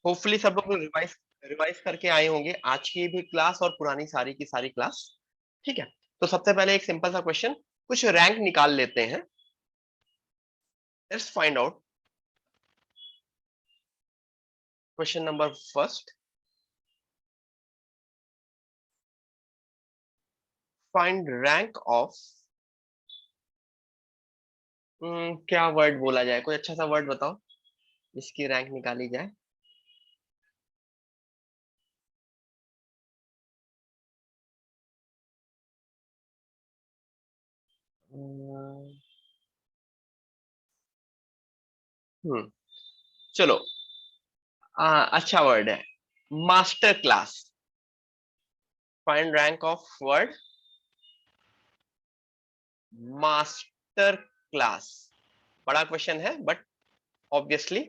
Hopefully सब लोग revise revise करके आए होंगे आज की भी क्लास और पुरानी सारी की सारी क्लास। ठीक है, तो सबसे पहले एक सिंपल सा क्वेश्चन, कुछ रैंक निकाल लेते हैं। Let's find out question number first. Find rank of, क्या वर्ड बोला जाए, कोई अच्छा सा वर्ड बताओ जिसकी रैंक निकाली जाए। हम्म चलो, अच्छा वर्ड है, master class. Find rank of word master class. बड़ा क्वेश्चन है बट ऑब्वियसली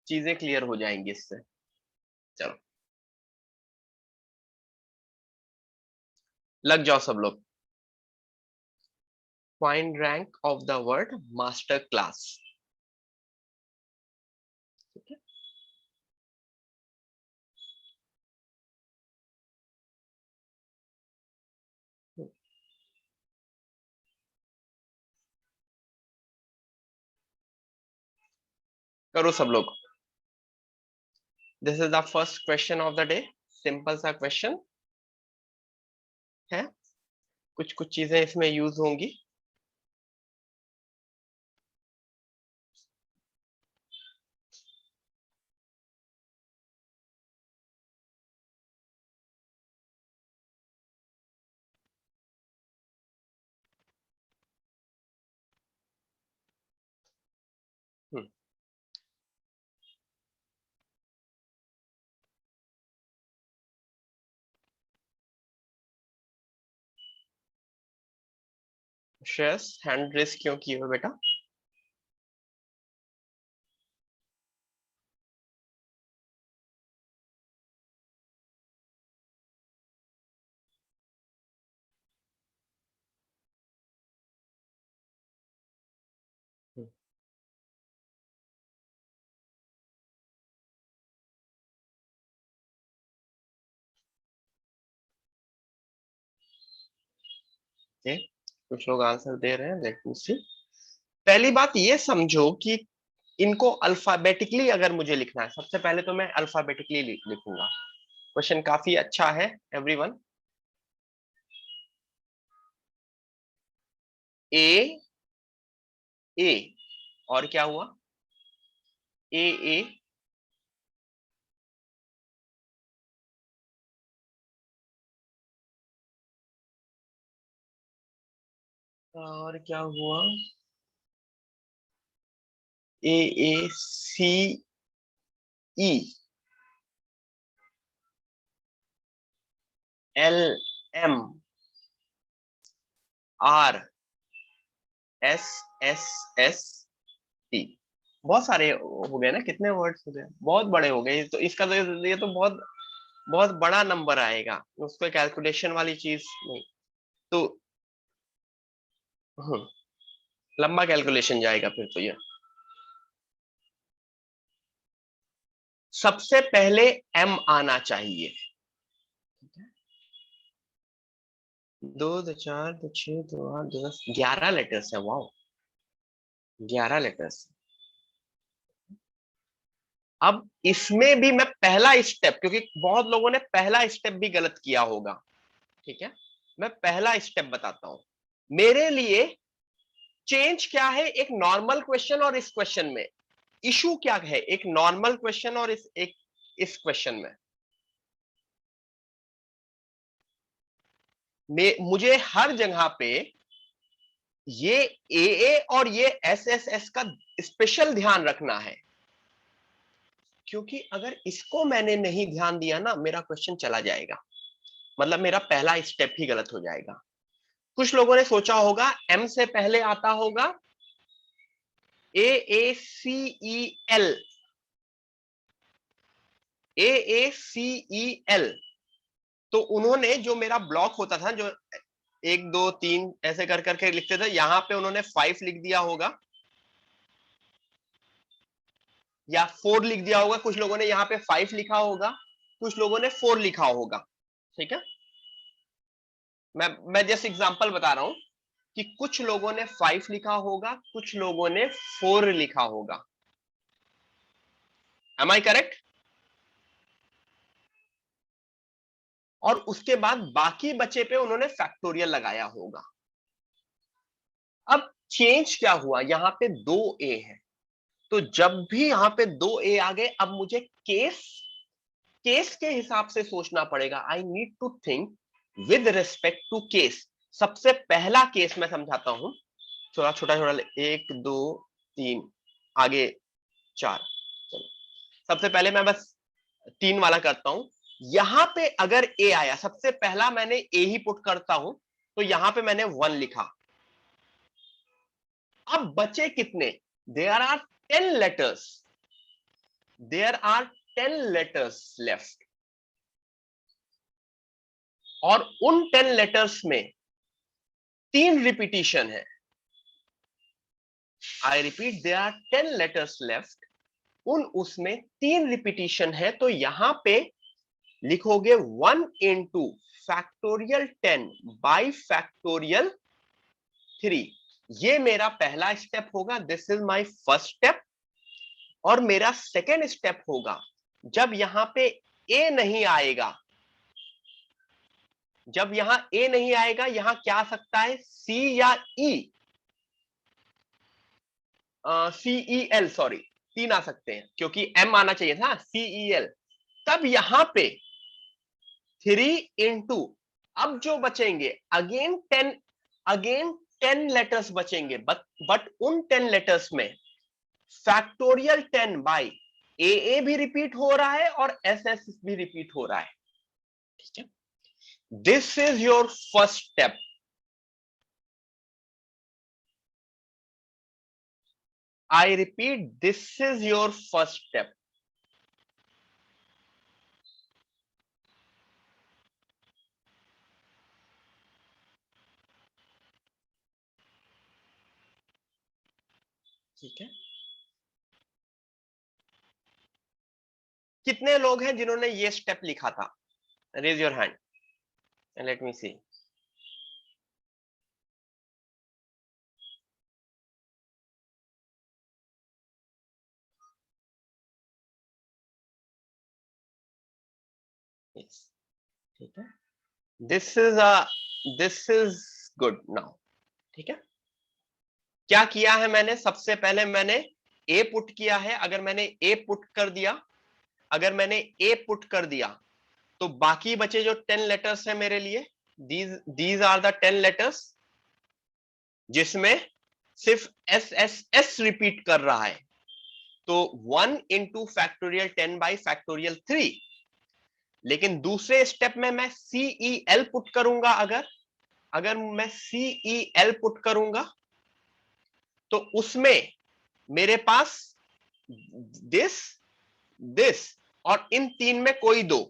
चीजें क्लियर हो जाएंगी इससे। चलो लग जाओ सब लोग। Find rank of the word master class. ठीक है, करो सब लोग। This is the first question of the day. Simple सा क्वेश्चन है, कुछ कुछ चीजें इसमें यूज होंगी। श्रेयस हैंड रेस क्यों किए हो बेटा? ओके, कुछ लोग आंसर दे रहे हैं, लेट मी सी। पहली बात ये समझो कि इनको अल्फाबेटिकली अगर मुझे लिखना है, सबसे पहले तो मैं अल्फाबेटिकली लिखूंगा। क्वेश्चन काफी अच्छा है एवरीवन। ए, ए और क्या हुआ? ए, ए और क्या हुआ? A, A C E, L M, R, S, S, S T. बहुत सारे हो गए ना, कितने वर्ड्स हो गए, बहुत बड़े हो गए। तो इसका तो ये तो बहुत बहुत बड़ा नंबर आएगा, उसको कैलकुलेशन वाली चीज नहीं। तो लंबा कैलकुलेशन जाएगा फिर तो ये। सबसे पहले एम आना चाहिए। दो, दो चार, दो छह, दो आठ, दो 10, 11 लेटर्स है। Wow, 11 letters. अब इसमें भी मैं पहला स्टेप, क्योंकि बहुत लोगों ने पहला स्टेप भी गलत किया होगा, ठीक है, मैं पहला स्टेप बताता हूं। मेरे लिए चेंज क्या है एक नॉर्मल क्वेश्चन और इस क्वेश्चन में? इशू क्या है एक नॉर्मल क्वेश्चन और इस क्वेश्चन में? मुझे हर जगह पे ये ए और ये एस का स्पेशल ध्यान रखना है, क्योंकि अगर इसको मैंने नहीं ध्यान दिया ना, मेरा क्वेश्चन चला जाएगा, मतलब मेरा पहला स्टेप ही गलत हो जाएगा। कुछ लोगों ने सोचा होगा एम से पहले आता होगा AACEL, AACEL। तो उन्होंने जो मेरा ब्लॉक होता था, जो 1 2 3 ऐसे कर करके लिखते थे, यहां पे उन्होंने 5 लिख दिया होगा। या 4 लिख दिया होगा, कुछ लोगों ने यहाँ पे 5 लिखा होगा, कुछ लोगों ने 4 लिखा होगा। ठीक है, मैं जस्ट एग्जांपल बता रहा हूं कि कुछ लोगों ने 5 लिखा होगा, कुछ लोगों ने 4 लिखा होगा। Am I correct? और उसके बाद बाकी बचे पे उन्होंने फैक्टोरियल लगाया होगा। अब चेंज क्या हुआ, यहां पे 2a है, तो जब भी यहां पे 2a आ गए, अब मुझे केस केस के हिसाब से सोचना पड़ेगा। I need to think with respect to case. सबसे पहला केस मैं समझाता हूं, थोड़ा छोटा छोटा, 1 2 3 आगे 4। चलो सबसे पहले मैं बस 3 वाला करता हूं। यहां पे अगर ए आया, सबसे पहला मैंने ए ही पुट करता हूं, तो यहां पे मैंने 1 लिखा। अब बचे कितने? There are 10 letters, there are 10 letters left, और उन 10 लेटर्स में 3 रिपीटिशन है। I repeat, there are 10 letters left, उसमें 3 रिपीटिशन है, तो यहां पे लिखोगे 1 इंटू फैक्टोरियल 10 बाई फैक्टोरियल 3। ये मेरा पहला स्टेप होगा, this is my first step. और मेरा सेकेंड स्टेप होगा, जब यहां पे ए नहीं आएगा, जब यहां ए नहीं आएगा, यहां क्या आ सकता है? सी या ई, सीईएल, सॉरी, 3 आ सकते हैं, क्योंकि एम आना चाहिए था, सीईएल। तब यहां पे 3 इंटू, अब जो बचेंगे अगेन 10, अगेन 10 लेटर्स बचेंगे, बट उन 10 लेटर्स में फैक्टोरियल 10 बाई ए भी रिपीट हो रहा है और एस एस भी रिपीट हो रहा है। ठीक है, this is your first step. I repeat, this is your first step. ठीक है, कितने लोग हैं जिन्होंने ये स्टेप लिखा था? Raise your hand, let me see. ठीक है, दिस इज गुड नाउ। ठीक है, क्या किया है मैंने? सबसे पहले मैंने ए पुट किया है। अगर मैंने ए पुट कर दिया, अगर मैंने ए पुट कर दिया, तो बाकी बचे जो 10 लेटर्स है मेरे लिए, दीज आर द 10 लेटर्स, जिसमें सिर्फ एस एस एस रिपीट कर रहा है। तो 1 इंटू फैक्टोरियल 10 बाई फैक्टोरियल 3। लेकिन दूसरे स्टेप में मैं सीईएल पुट करूंगा, अगर अगर मैं सीईएल पुट करूंगा, तो उसमें मेरे पास दिस, दिस, और इन 3 में कोई 2,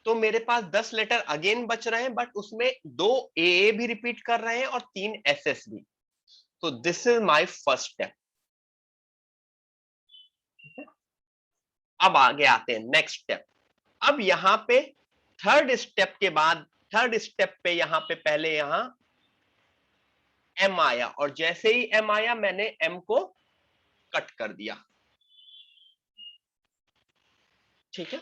तो मेरे पास 10 लेटर अगेन बच रहे हैं, बट उसमें 2 ए भी रिपीट कर रहे हैं और 3 एस एस भी। तो this is my first step. अब आगे आते हैं नेक्स्ट स्टेप। अब यहां पे थर्ड स्टेप के बाद, थर्ड स्टेप पे यहां पे पहले यहां एम आया, और जैसे ही एम आया मैंने एम को कट कर दिया। ठीक है,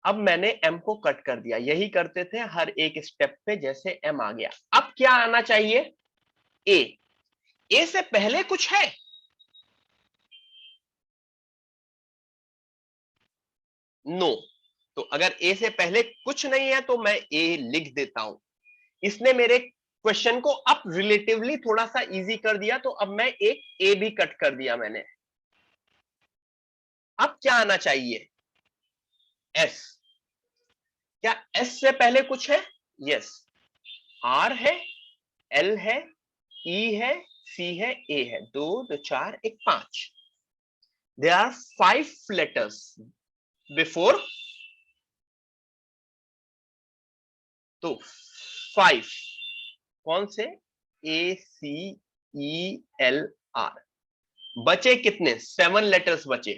अब मैंने एम को कट कर दिया। यही करते थे हर एक स्टेप पे, जैसे एम आ गया। अब क्या आना चाहिए? ए। ए से पहले कुछ है? नो। तो अगर ए से पहले कुछ नहीं है, तो मैं ए लिख देता हूं। इसने मेरे क्वेश्चन को अब रिलेटिवली थोड़ा सा इजी कर दिया, तो अब मैं एक ए भी कट कर दिया मैंने। अब क्या आना चाहिए? एस। क्या एस से पहले कुछ है? यस, आर है, एल है, ई है, सी है, ए है। 2 2 4 1 5। देयर आर 5 लेटर्स बिफोर, तो 5 कौन से? ए सी ELR। बचे कितने? 7 लेटर्स बचे।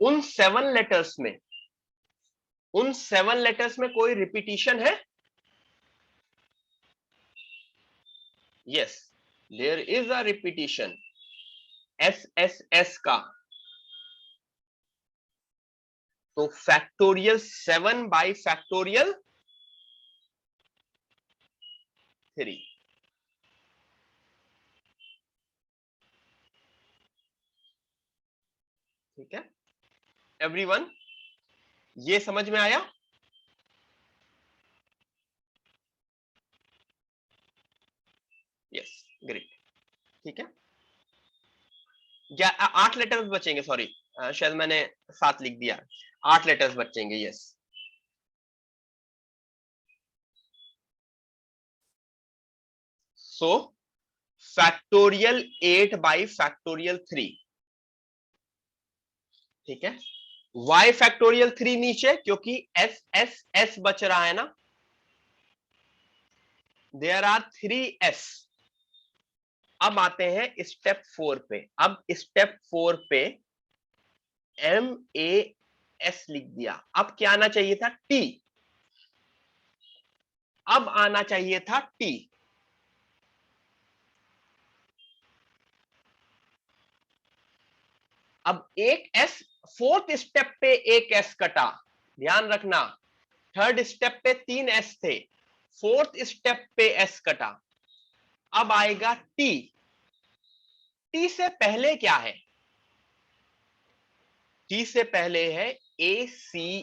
उन 7 लेटर्स में कोई रिपीटिशन है? Yes, there is a repetition SSS का। तो फैक्टोरियल 7 बाई फैक्टोरियल 3। ठीक है एवरीवन, ये समझ में आया? Yes, great. ठीक है, 8 लेटर्स बचेंगे, सॉरी शायद मैंने 7 लिख दिया, 8 लेटर्स बचेंगे। Yes, so factorial 8 by factorial 3। ठीक है, y फैक्टोरियल 3 नीचे, क्योंकि SSS बच रहा है ना। There are 3 S। अब आते हैं स्टेप 4 पे। अब स्टेप 4 पे MAS लिख दिया। अब क्या आना चाहिए था? T। अब आना चाहिए था T। अब एक S, फोर्थ स्टेप पे एक S कटा, ध्यान रखना। थर्ड स्टेप पे 3 S थे, फोर्थ स्टेप पे S कटा। अब आएगा T। T से पहले क्या है? T से पहले है ACELRSS।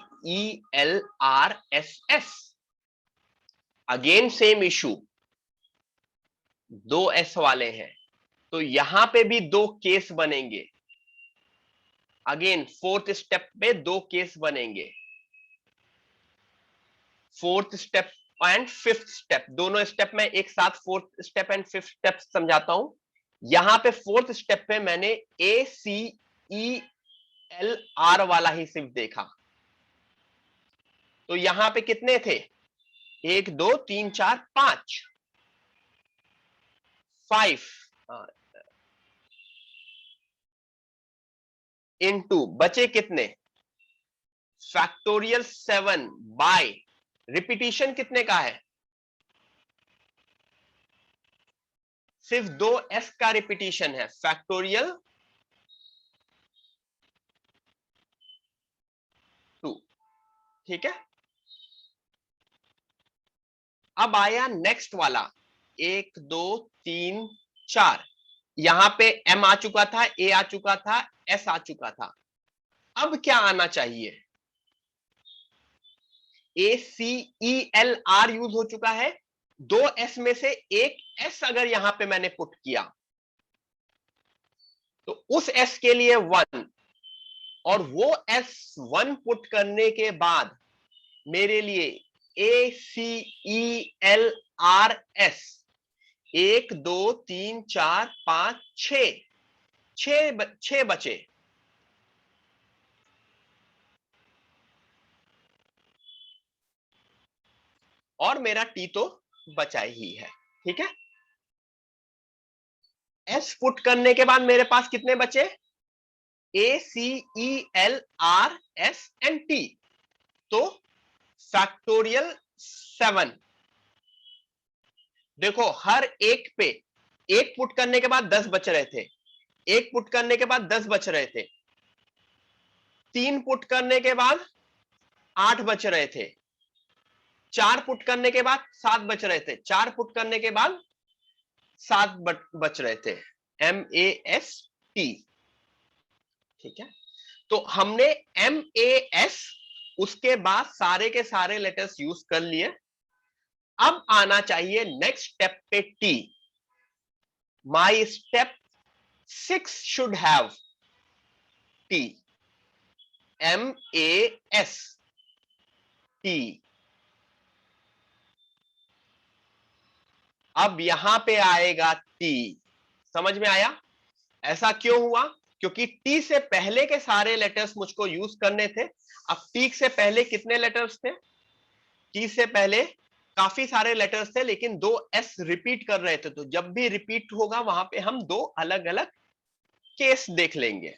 Again same issue, 2 S वाले हैं, तो यहां पे भी 2 केस बनेंगे। अगेन फोर्थ स्टेप पे 2 केस बनेंगे। Fourth step and fifth step, दोनों स्टेप में एक साथ fourth step and fifth step समझाता हूं। यहां पे फोर्थ स्टेप पे मैंने ACELR वाला ही सिर्फ देखा। तो यहां पे कितने थे? 1 2 3 4 5 5 इनटू बचे कितने? फैक्टोरियल 7 बाय रिपीटिशन कितने का है? सिर्फ 2 S का रिपीटिशन है, फैक्टोरियल 2। ठीक है, अब आया नेक्स्ट वाला 1 2 3 4। यहां पे M आ चुका था, A आ चुका था, S आ चुका था। अब क्या आना चाहिए? ACELR यूज हो चुका है। 2 S में से एक S अगर यहां पे मैंने पुट किया तो उस S के लिए 1, और वो S1 पुट करने के बाद मेरे लिए ACELRS 1 2 3 4 5 6 बचे। और मेरा T तो बचा ही है। ठीक है, S पुट करने के बाद मेरे पास कितने बचे? ACELRS and T। तो फैक्टोरियल 7। देखो हर एक पे एक पुट करने के बाद 10 बच रहे थे, एक पुट करने के बाद 10 बच रहे थे, 3 पुट करने के बाद 8 बच रहे थे, 4 पुट करने के बाद 7 बच रहे थे, 4 पुट करने के बाद 7 बच रहे थे। MAST। ठीक है, तो हमने MAS उसके बाद सारे के सारे लेटर्स यूज कर लिए। अब आना चाहिए नेक्स्ट स्टेप पे T। My step 6 should have T। MAS T। अब यहां पे आएगा T। समझ में आया? ऐसा क्यों हुआ? क्योंकि T से पहले के सारे लेटर्स मुझको यूज करने थे। अब T से पहले कितने लेटर्स थे? T से पहले काफी सारे लेटर्स थे लेकिन 2 एस रिपीट कर रहे थे, तो जब भी रिपीट होगा वहां पे हम 2 अलग अलग केस देख लेंगे।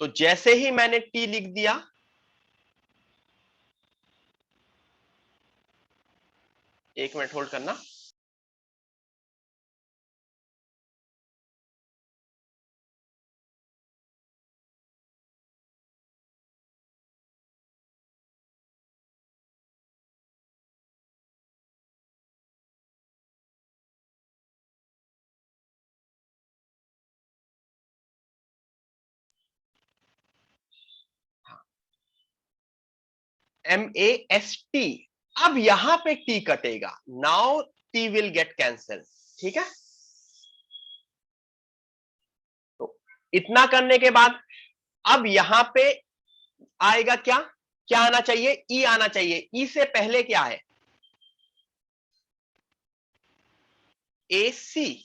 तो जैसे ही मैंने टी लिख दिया, एक मिनट होल्ड करना। MAST, अब यहां पे टी कटेगा, now T will get cancel. ठीक है, तो इतना करने के बाद अब यहां पे आएगा क्या, क्या आना चाहिए, ई आना चाहिए। ई से पहले क्या है, AC,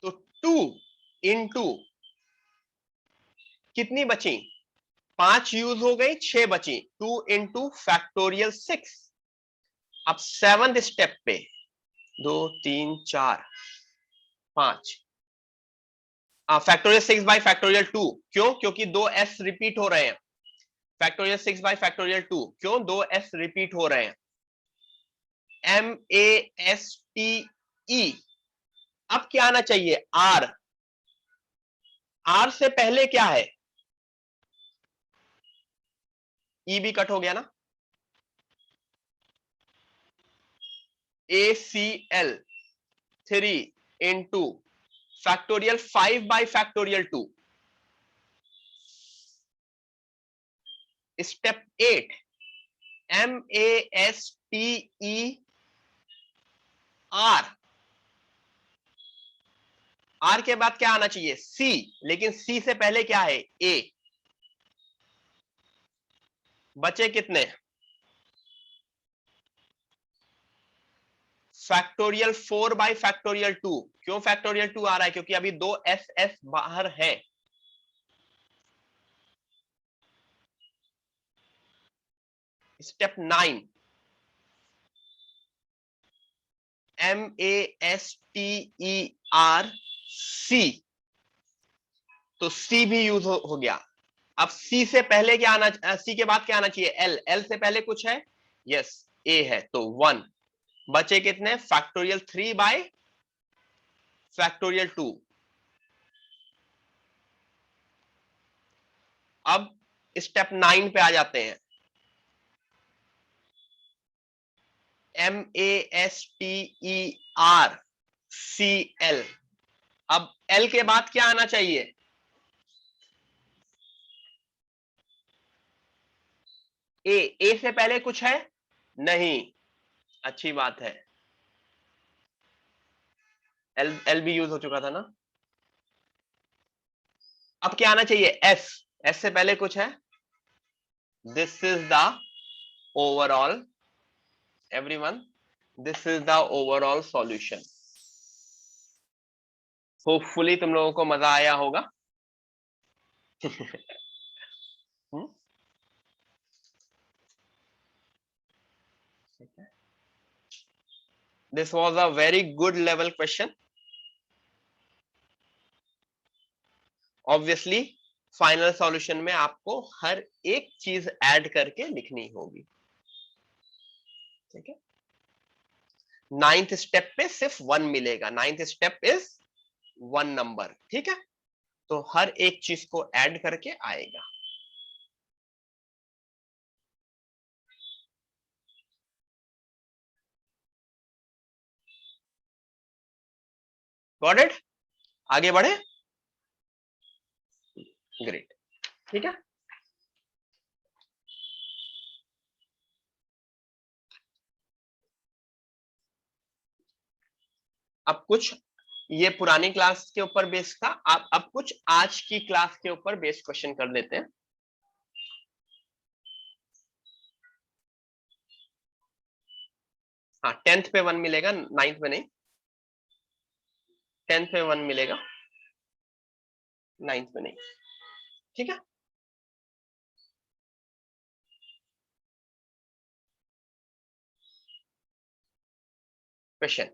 तो 2 इंटू कितनी बची, 5 यूज हो गई, 6 बची, 2 इंटू फैक्टोरियल 6। अब 7th स्टेप पे 2 3 4 5, फैक्टोरियल 6 बाई फैक्टोरियल 2, क्यों, क्योंकि 2 एस रिपीट हो रहे हैं। फैक्टोरियल 6 बाई फैक्टोरियल 2, क्यों, 2 एस रिपीट हो रहे हैं। MASTE, अब क्या आना चाहिए, R, R से पहले क्या है, E भी कट हो गया ना, ACL 3 into factorial 5 by factorial 2। Step 8, MASTE R, R के बाद क्या आना चाहिए, C, लेकिन C से पहले क्या है, A। बचे कितने, फैक्टोरियल 4 बाई फैक्टोरियल 2, क्यों फैक्टोरियल 2 आ रहा है, क्योंकि अभी 2 एस बाहर है। स्टेप 9, MASTERC, तो C भी यूज हो गया। अब C से पहले क्या आना, C के बाद क्या आना चाहिए, L, L से पहले कुछ है, यस, A है, तो 1। बचे कितने, फैक्टोरियल 3 बाय फैक्टोरियल 2। अब स्टेप 9 पे आ जाते हैं, MASTERCL, अब L के बाद क्या आना चाहिए, A से पहले कुछ है, नहीं, अच्छी बात है, L भी यूज हो चुका था ना। अब क्या आना चाहिए, S से पहले कुछ है, this is the overall, everyone, this is the overall solution. Hopefully तुम लोगों को मजा आया होगा। This was a very good level question. Obviously final solution में आपको हर एक चीज ऐड करके लिखनी होगी, ठीक है। 9th स्टेप पे सिर्फ 1 मिलेगा, 9th स्टेप इज 1 नंबर, ठीक है, तो हर एक चीज को ऐड करके आएगा। गॉट इट, आगे बढ़े, ग्रेट, ठीक है। अब कुछ ये पुरानी क्लास के ऊपर बेस्ड था, आप अब कुछ आज की क्लास के ऊपर बेस्ड क्वेश्चन कर देते हैं। हाँ, 10th पे 1 मिलेगा, 9th में नहीं, 10th पे 1 मिलेगा, 9th में नहीं, ठीक है। Question.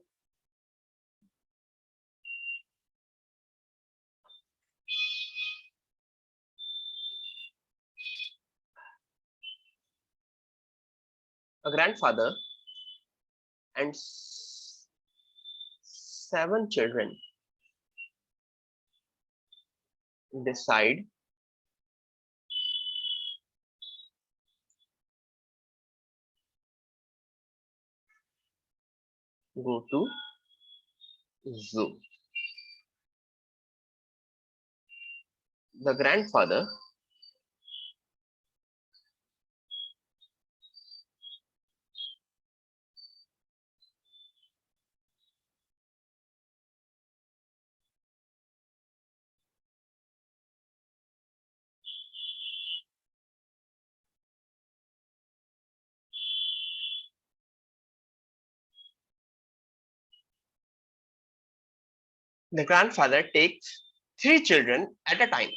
A grandfather and 7 children decide go to zoo. The grandfather takes 3 children at a time.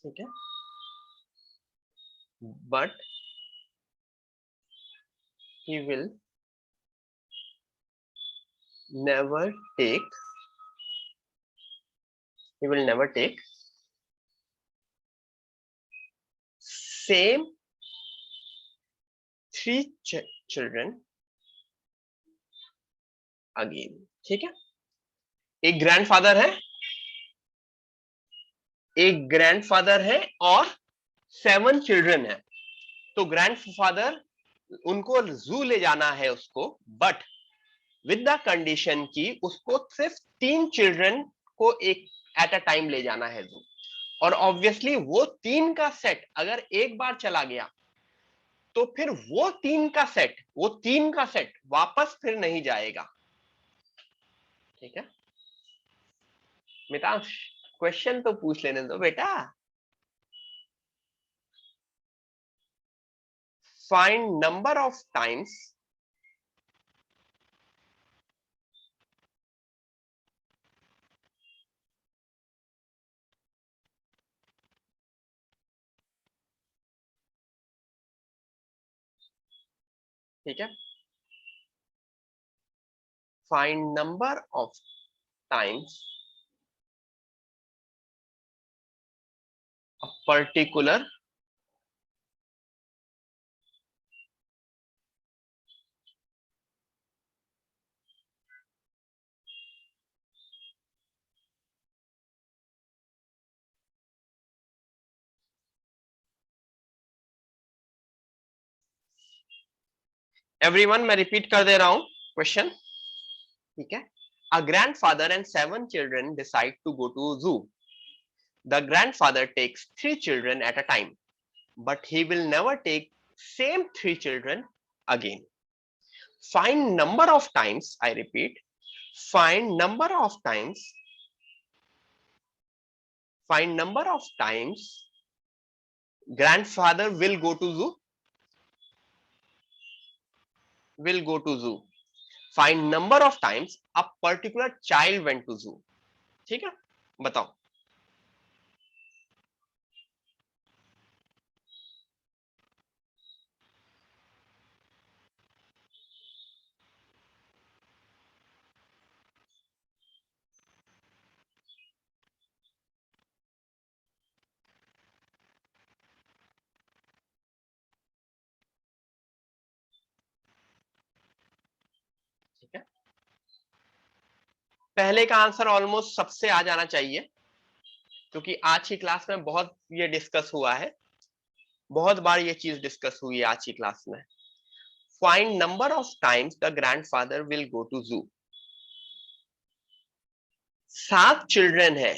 ठीक है, but he will never take same 3 children again. ठीक है, एक ग्रैंडफादर है और 7 चिल्ड्रन है। तो ग्रैंडफादर उनको जू ले जाना है उसको, बट विद द कंडीशन की उसको सिर्फ 3 चिल्ड्रन को एक एट अ टाइम ले जाना है जू। और ऑब्वियसली वो 3 का सेट अगर एक बार चला गया तो फिर वो 3 का सेट वापस फिर नहीं जाएगा। ठीक है, मितांश क्वेश्चन तो पूछ लेने दो बेटा। फाइंड नंबर ऑफ टाइम्स ठीक है, find number of times a particular everyone, मैं रिपीट कर दे रहा हूं क्वेश्चन। ठीक है, a grandfather and 7 children decide to go to zoo. The grandfather takes 3 children at a time, but he will never take same 3 children again. Find number of times, I repeat, find number of times grandfather will go to zoo. Find number of times a particular child went to zoo. ठीक है, बताओ। ठीक है, पहले का answer almost सबसे आ जाना चाहिए, क्योंकि आज की क्लास में बहुत ये डिस्कस हुआ है, बहुत बार ये चीज डिस्कस हुई है आज की क्लास में। Find number of times the grandfather will go to zoo. 7 children है,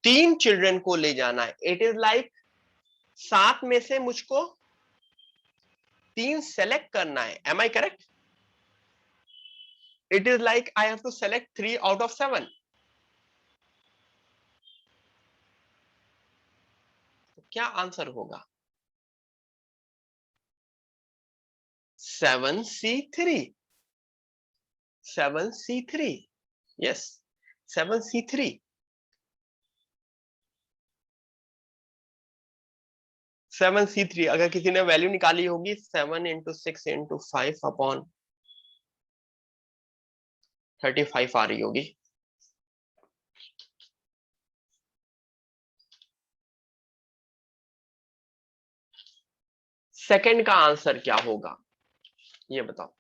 3 चिल्ड्रन को ले जाना है। इट इज लाइक 7 में से मुझको 3 सेलेक्ट करना है। Am I correct? It is like I have to select 3 out of 7. तो क्या आंसर होगा? 7C3. 7C3. Yes, 7C3. 7c3 अगर किसी ने वैल्यू निकाली होगी 7 × 6 × 5/35 आ रही होगी। सेकंड का आंसर क्या होगा ये बताओ।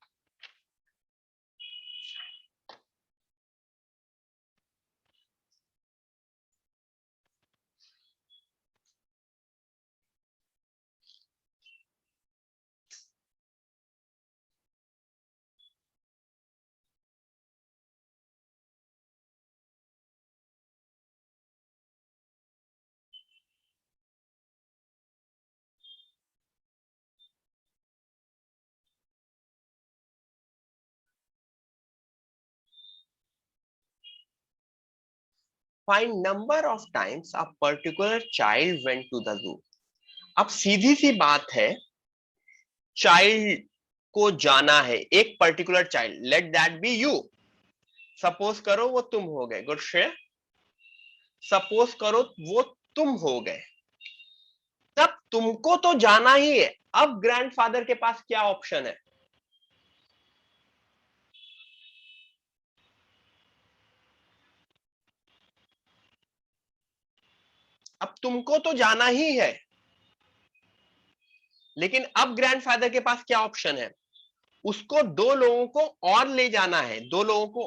Find number of times a particular child went to the zoo. अब सीधी सी बात है, चाइल्ड को जाना है, एक particular child, let that be you. Suppose करो वो तुम हो गए, गुड श्रेय, सपोज करो वो तुम हो गए, तब तुमको तो जाना ही है। अब ग्रैंडफादर के पास क्या ऑप्शन है? अब तुमको तो जाना ही है, लेकिन अब ग्रैंडफादर के पास क्या ऑप्शन है? उसको दो लोगों को और ले जाना है, दो लोगों को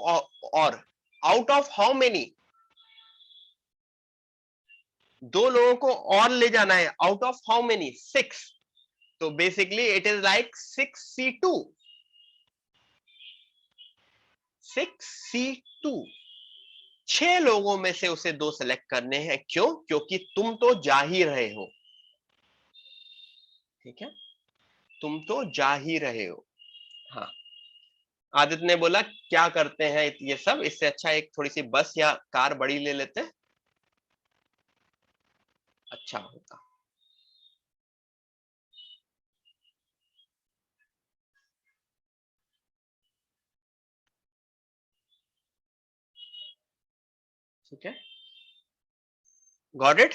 और आउट ऑफ हाउ मेनी? दो लोगों को और ले जाना है, आउट ऑफ हाउ मेनी? 6। तो basically it is like 6c2। 6c2, 6 लोगों में से उसे दो सेलेक्ट करने हैं। क्यों? क्योंकि तुम तो जा ही रहे हो। ठीक है, तुम तो जा ही रहे हो। हाँ, आदित्य ने बोला क्या करते हैं ये सब, इससे अच्छा एक थोड़ी सी बस या कार बड़ी ले लेते, अच्छा होता। ठीक है, गॉट इट।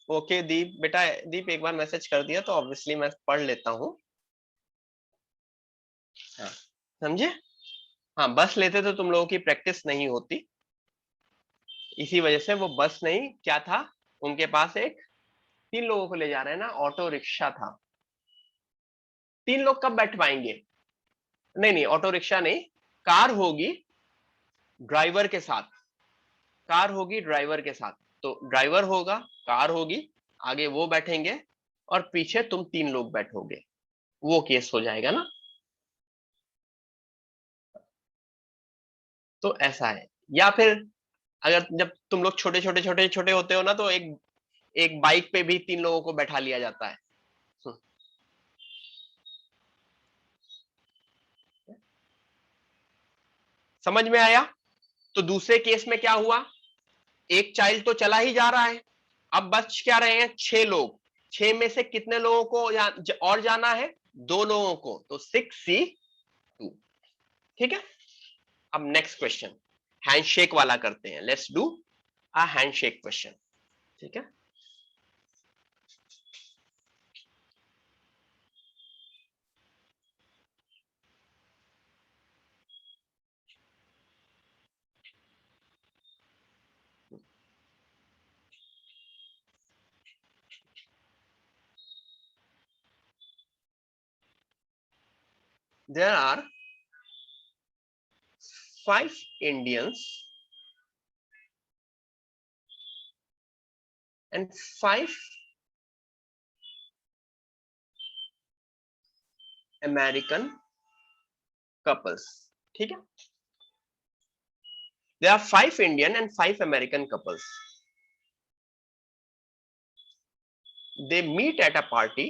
ओके दीप बेटा, दीप एक बार मैसेज कर दिया तो ऑब्वियसली मैं पढ़ लेता हूँ। हाँ, समझे? हाँ, बस लेते तो तुम लोगों की प्रैक्टिस नहीं होती, इसी वजह से वो बस नहीं, क्या था उनके पास, एक 3 लोगों को ले जा रहे हैं ना, ऑटो रिक्शा था। 3 लोग कब बैठ पाएंगे? नहीं नहीं, ऑटो रिक्शा नहीं, कार होगी ड्राइवर के साथ, कार होगी ड्राइवर के साथ। तो ड्राइवर होगा, कार होगी, आगे वो बैठेंगे और पीछे तुम 3 लोग बैठोगे, वो केस हो जाएगा ना। तो ऐसा है। या फिर अगर जब तुम लोग छोटे छोटे छोटे छोटे होते हो ना, तो एक एक बाइक पे भी 3 लोगों को बैठा लिया जाता है। समझ में आया? तो दूसरे केस में क्या हुआ, एक चाइल्ड तो चला ही जा रहा है, अब बच क्या रहे हैं 6 लोग। 6 में से कितने लोगों को और जाना है? 2 लोगों को, तो 6c2। ठीक है, अब नेक्स्ट क्वेश्चन हैंडशेक वाला करते हैं, let's do a handshake question. ठीक है, there are 5 Indians and 5 American couples। ठीक है, there are 5 Indian and 5 American couples, they meet at a party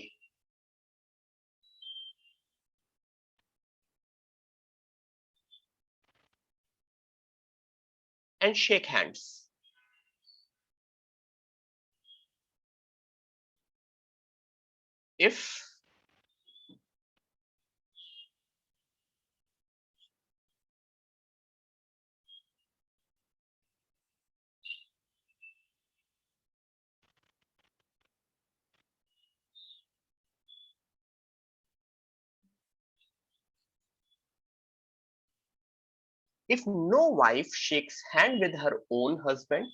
and shake hands। if if no wife shakes hand with her own husband,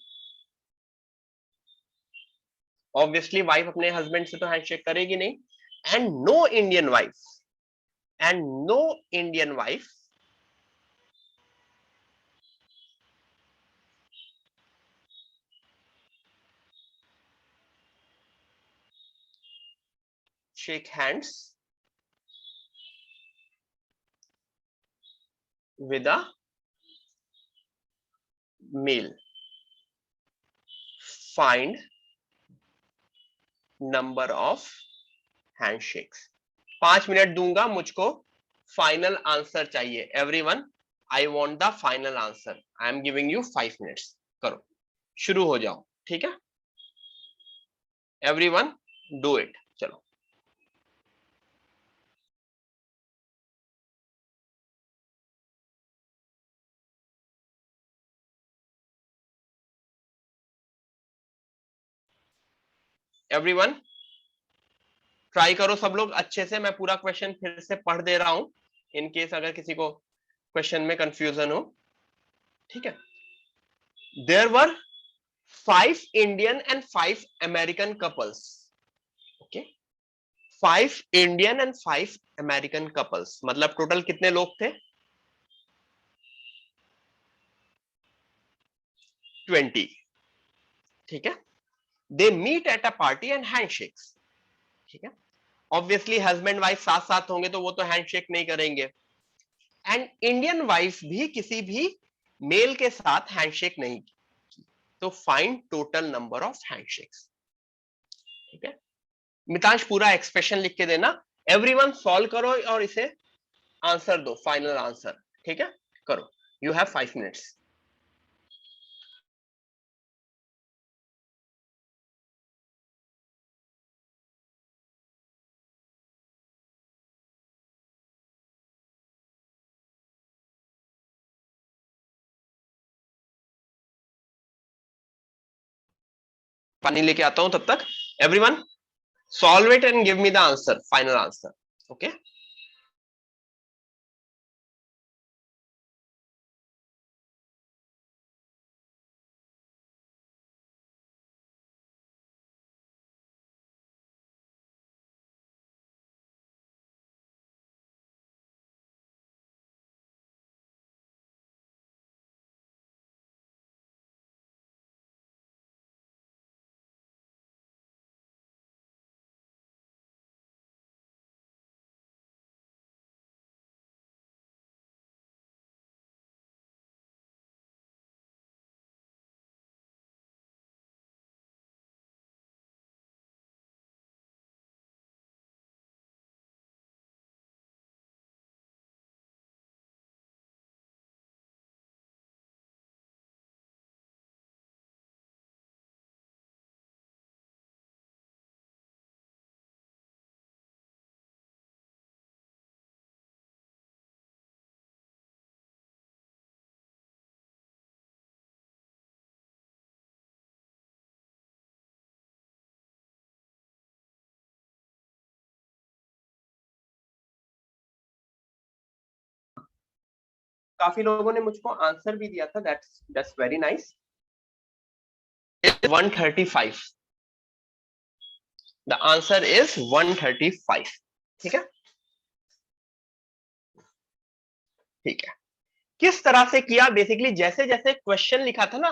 obviously wife अपने husband से तो handshake करेगी नहीं, and no Indian wife shake hands with a male, find number of handshakes. 5 minute दूंगा, मुझको final answer चाहिए. Everyone, I want the final answer. I am giving you 5 minutes. करो, शुरू हो जाओ. ठीक है, एवरीवन डू इट. चलो, एवरीवन ट्राई करो सब लोग अच्छे से. मैं पूरा क्वेश्चन फिर से पढ़ दे रहा हूं, इन केस अगर किसी को क्वेश्चन में कंफ्यूजन हो. ठीक है. There were 5 Indian and 5 American couples. Okay, 5 Indian and 5 American couples, मतलब टोटल कितने लोग थे? 20. ठीक है. They meet at a party and handshakes. ठीक है. ऑब्वियसली हस्बैंड वाइफ साथ साथ होंगे तो वो तो हैंडशेक नहीं करेंगे. एंड इंडियन वाइफ भी किसी भी मेल के साथ हैंडशेक नहीं की. तो find total number of handshakes. ठीक है. मितांश पूरा एक्सप्रेशन लिख के देना. एवरीवन सॉल्व करो और इसे आंसर दो, फाइनल आंसर. ठीक है, करो. You have 5 minutes. पानी लेके आता हूं तब तक. Everyone solve it and give me the answer, final answer. Okay, काफी लोगों ने मुझको आंसर भी दिया था. That's very nice. 135. The answer is 135. ठीक है. ठीक है. किस तरह से किया? बेसिकली जैसे जैसे क्वेश्चन लिखा था ना,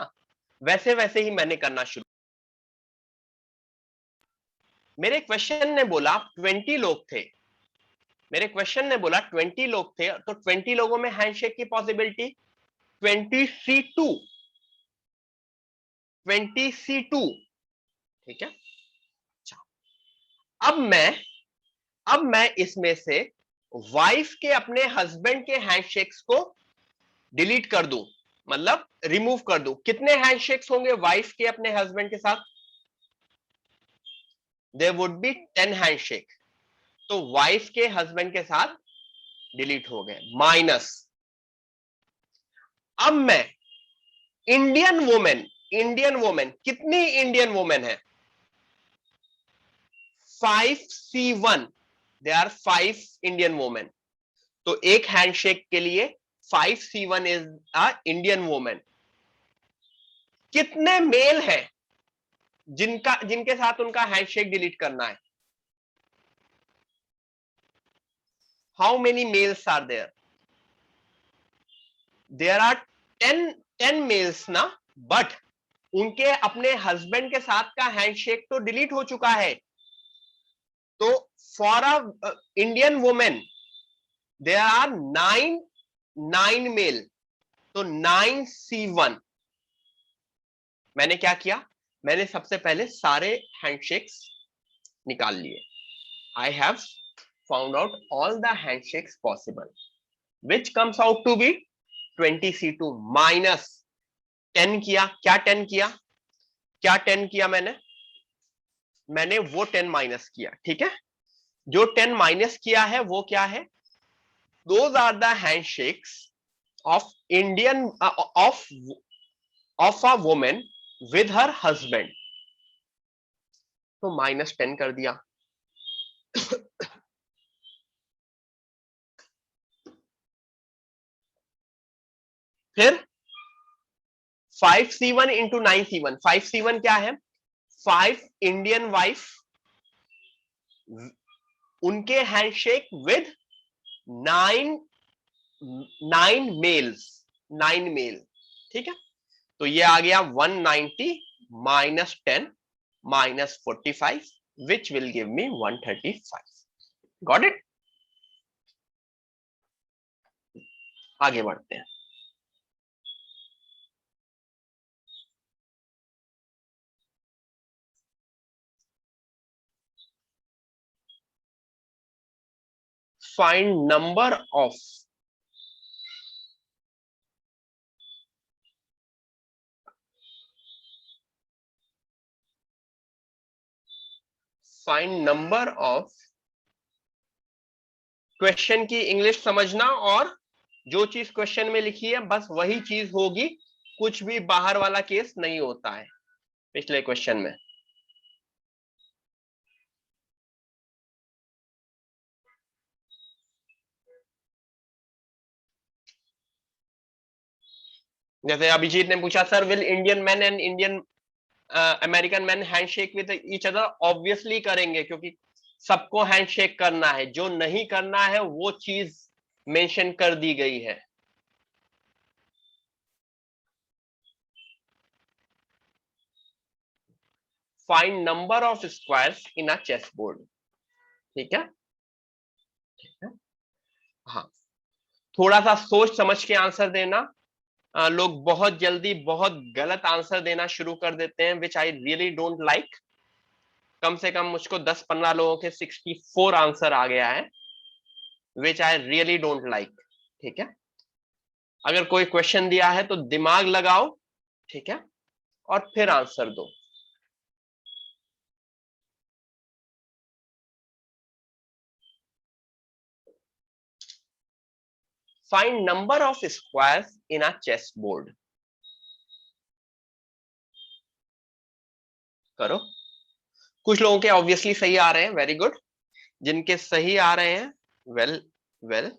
वैसे वैसे ही मैंने करना शुरू. मेरे क्वेश्चन ने बोला 20 लोग थे. मेरे क्वेश्चन ने बोला 20 लोग थे, तो 20 लोगों में हैंडशेक की पॉसिबिलिटी 20C2. 20C2. ठीक है. अब मैं इसमें से वाइफ के अपने हस्बैंड के हैंडशेक्स को डिलीट कर दूं, मतलब रिमूव कर दूं. कितने हैंडशेक्स होंगे वाइफ के अपने हस्बैंड के साथ? There would be 10 handshake. तो वाइफ के हस्बैंड के साथ डिलीट हो गए. माइनस, अब मैं इंडियन वुमेन कितनी इंडियन वुमेन है? 5C1. They are 5 Indian women. तो एक हैंडशेक के लिए 5C1 is a Indian women. कितने मेल हैं जिनके साथ उनका हैंडशेक डिलीट करना है? How many males are there? There are 10 males ना, बट उनके अपने हस्बैंड के साथ का हैंडशेक तो डिलीट हो चुका है। तो for a Indian women there are 9 male, तो 9C1। मैंने क्या किया, मैंने सबसे पहले सारे हैंडशेक्स निकाल लिए। I have found out all the handshakes possible, which comes out to be 20C2 minus 10 किया। क्या 10 किया? क्या 10 किया मैंने वो 10 माइनस किया, ठीक है। जो 10 माइनस किया है वो क्या है? Those are the handshakes of Indian of a women with her husband. तो -10 कर दिया। फिर 5C1 इंटू 9C1। 5C1 क्या है? 5 इंडियन वाइफ, उनके हैंडशेक विद 9 मेल, ठीक है। तो ये आ गया 190 minus 10 minus 45, which will give me 135। Got it? आगे बढ़ते हैं। फाइंड नंबर ऑफ क्वेश्चन की इंग्लिश समझना, और जो चीज क्वेश्चन में लिखी है बस वही चीज होगी, कुछ भी बाहर वाला केस नहीं होता है पिछले क्वेश्चन में। जैसे अभिजीत ने पूछा, sir will Indian man and Indian American man handshake with each other? Obviously करेंगे, क्योंकि सबको हैंडशेक करना है। जो नहीं करना है वो चीज मेंशन कर दी गई है। Find number of squares in a chess board, ठीक है। हाँ, थोड़ा सा सोच समझ के आंसर देना। लोग बहुत जल्दी बहुत गलत आंसर देना शुरू कर देते हैं, विच आई रियली डोंट लाइक। कम से कम मुझको 10-15 लोगों के 64 आंसर आ गया है, विच आई रियली डोंट लाइक, ठीक है। अगर कोई क्वेश्चन दिया है तो दिमाग लगाओ, ठीक है, और फिर आंसर दो। Find number of squares in a chess board. करो। कुछ लोगों के ऑब्वियसली सही आ रहे हैं, वेरी गुड। जिनके सही आ रहे हैं, well well,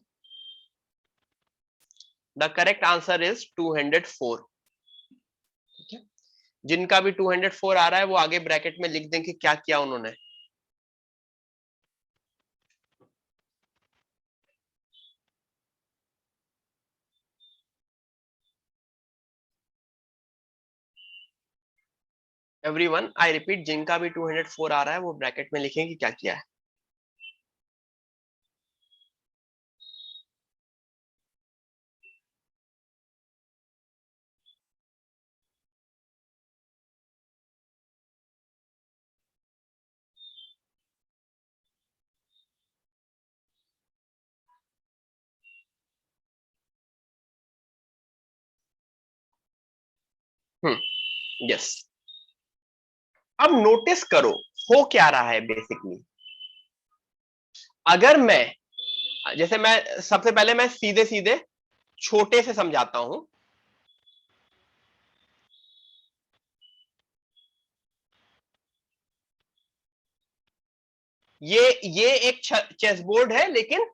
the correct answer is 204, ठीक है। जिनका भी 204 आ रहा है वो आगे ब्रैकेट में लिख दें कि क्या किया उन्होंने। एवरीवन, आई रिपीट, जिनका भी 204 आ रहा है वो ब्रैकेट में लिखें कि क्या किया है। यस। अब नोटिस करो हो क्या रहा है बेसिकली। अगर मैं, जैसे मैं सबसे पहले मैं सीधे सीधे छोटे से समझाता हूं। ये एक चेस बोर्ड है, लेकिन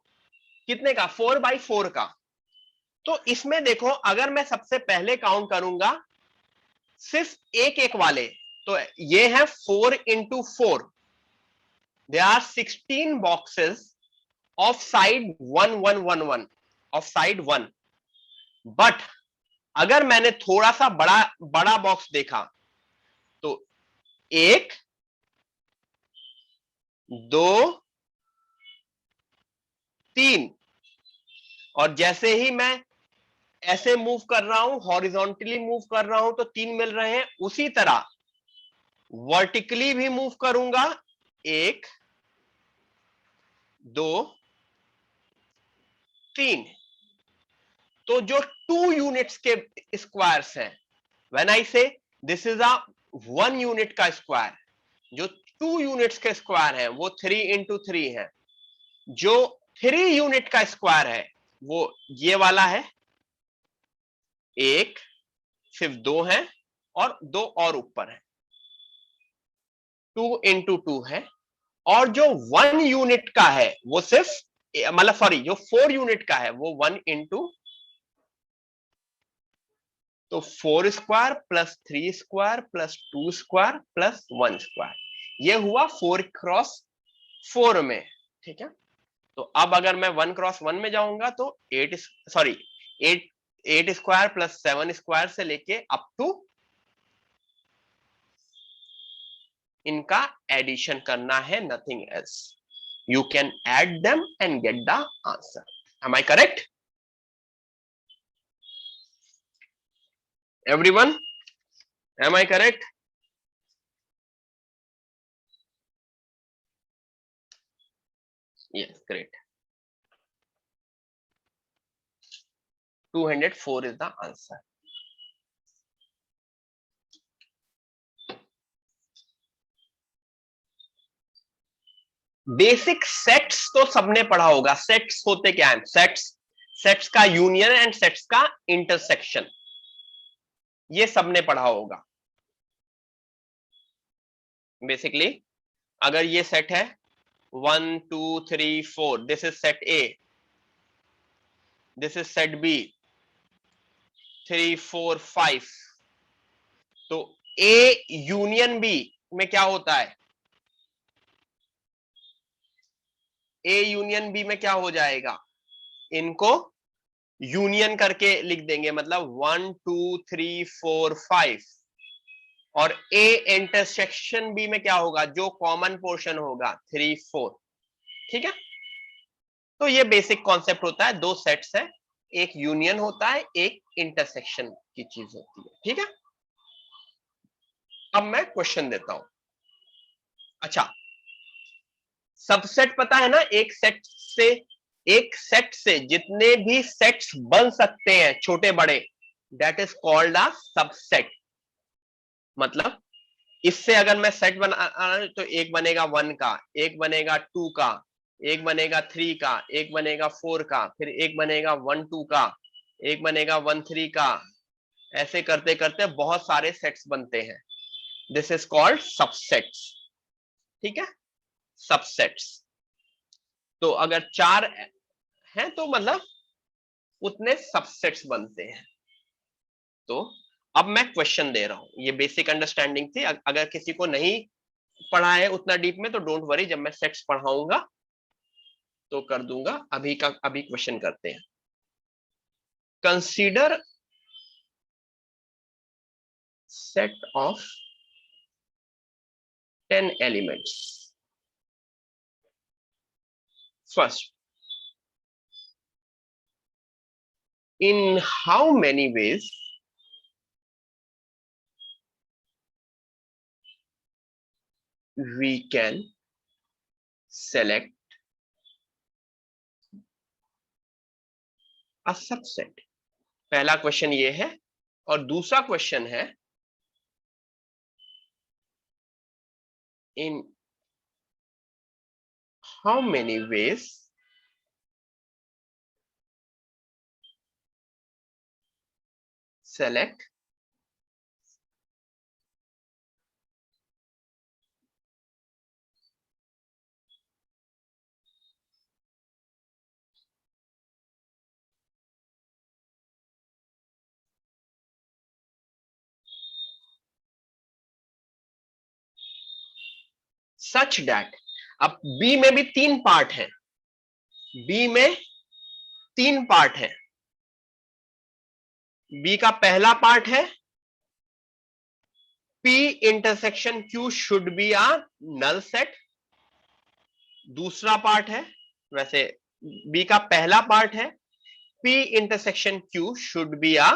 कितने का? 4x4 का। तो इसमें देखो, अगर मैं सबसे पहले काउंट करूंगा सिर्फ एक एक वाले, तो ये है 4 into 4, there are 16 boxes of side 1 1 1 1 of side 1. But अगर मैंने थोड़ा सा बड़ा बड़ा बॉक्स देखा तो 1 2 3, और जैसे ही मैं ऐसे मूव कर रहा हूं, हॉरिजॉन्टली मूव कर रहा हूं, तो 3 मिल रहे हैं। उसी तरह वर्टिकली भी मूव करूंगा, 1 2 3, तो जो 2 यूनिट्स के स्क्वायर्स हैं, व्हेन आई से दिस इज अ 1 यूनिट का स्क्वायर, जो 2 यूनिट्स के स्क्वायर है वो 3 into 3 है। जो 3 यूनिट का स्क्वायर है वो ये वाला है, एक, सिर्फ 2 है और 2 और ऊपर है, 2 into 2 है। और जो 1 यूनिट का है वो सिर्फ, मतलब सॉरी, जो 4 यूनिट का है वो 1 into, तो 4 square plus 3 square plus 2 square plus 1 square, ये हुआ 4 क्रॉस 4 में। ठीक है, तो अब अगर मैं 1 क्रॉस 1 में जाऊंगा तो 8 सॉरी 8 स्क्वायर प्लस 7 स्क्वायर से लेके अप टू, इनका एडिशन करना है, nothing else. You can add them and get the answer. Am I correct everyone? Am I correct? yes, great. 204 is the answer. Basic sets तो सबने पढ़ा होगा। Sets होते क्या है? सेट्स का यूनियन एंड सेट्स का इंटरसेक्शन, ये सबने पढ़ा होगा। बेसिकली अगर ये सेट है 1 2 3 4, this is set A, this is set B 3 4 5, तो ए यूनियन बी में क्या होता है? ए यूनियन बी में क्या हो जाएगा? इनको यूनियन करके लिख देंगे, मतलब 1 2 3 4 5, और ए इंटरसेक्शन बी में क्या होगा? जो कॉमन पोर्शन होगा 3 4। ठीक है, तो ये बेसिक कॉन्सेप्ट होता है। दो सेट्स है, एक यूनियन होता है, एक इंटरसेक्शन की चीज होती है। ठीक है, अब मैं क्वेश्चन देता हूं। अच्छा, सबसेट पता है ना? एक सेट से जितने भी सेट्स बन सकते हैं छोटे बड़े, that is called a subset. मतलब इससे अगर मैं सेट बना तो एक बनेगा 1 का, एक बनेगा 2 का, एक बनेगा 3 का, एक बनेगा 4 का, फिर एक बनेगा 1 2 का, एक बनेगा 1 3 का। ऐसे करते करते बहुत सारे सेट्स बनते हैं। This is called subsets. ठीक है, सबसेट्स। तो अगर 4 हैं तो मतलब उतने सबसेट्स बनते हैं। तो अब मैं क्वेश्चन दे रहा हूं, ये बेसिक अंडरस्टैंडिंग थी। अगर किसी को नहीं पढ़ा है उतना डीप में तो डोंट वरी, जब मैं सेट्स पढ़ाऊंगा तो कर दूंगा। अभी क्वेश्चन करते हैं। Consider set of 10 elements. First, in how many ways we can select a subset? पहला क्वेश्चन ये है, और दूसरा क्वेश्चन है in how many ways select such that, अब बी में भी तीन पार्ट है, बी में तीन पार्ट है। बी का पहला पार्ट है P intersection Q should be a null set. दूसरा पार्ट है, वैसे बी का पहला पार्ट है P intersection Q should be a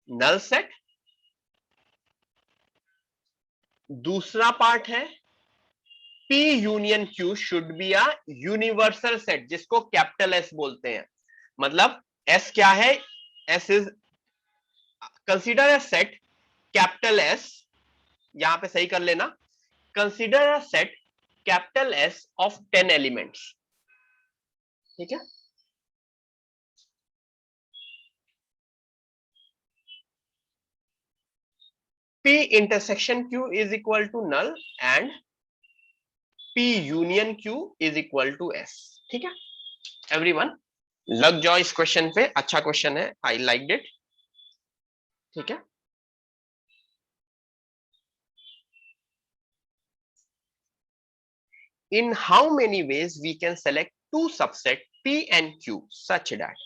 null set. दूसरा पार्ट है P union Q should be a universal set, जिसको कैपिटल S बोलते हैं। मतलब S क्या है? S is consider a set capital S, यहां पे सही कर लेना, consider a set capital S of 10 elements. ठीक है, P intersection Q is equal to null and P union Q is equal to S। ठीक है एवरीवन, लग जाओ इस क्वेश्चन पे, अच्छा क्वेश्चन है, आई लाइक इट। ठीक है, in how many ways we can select two subset P and Q such that,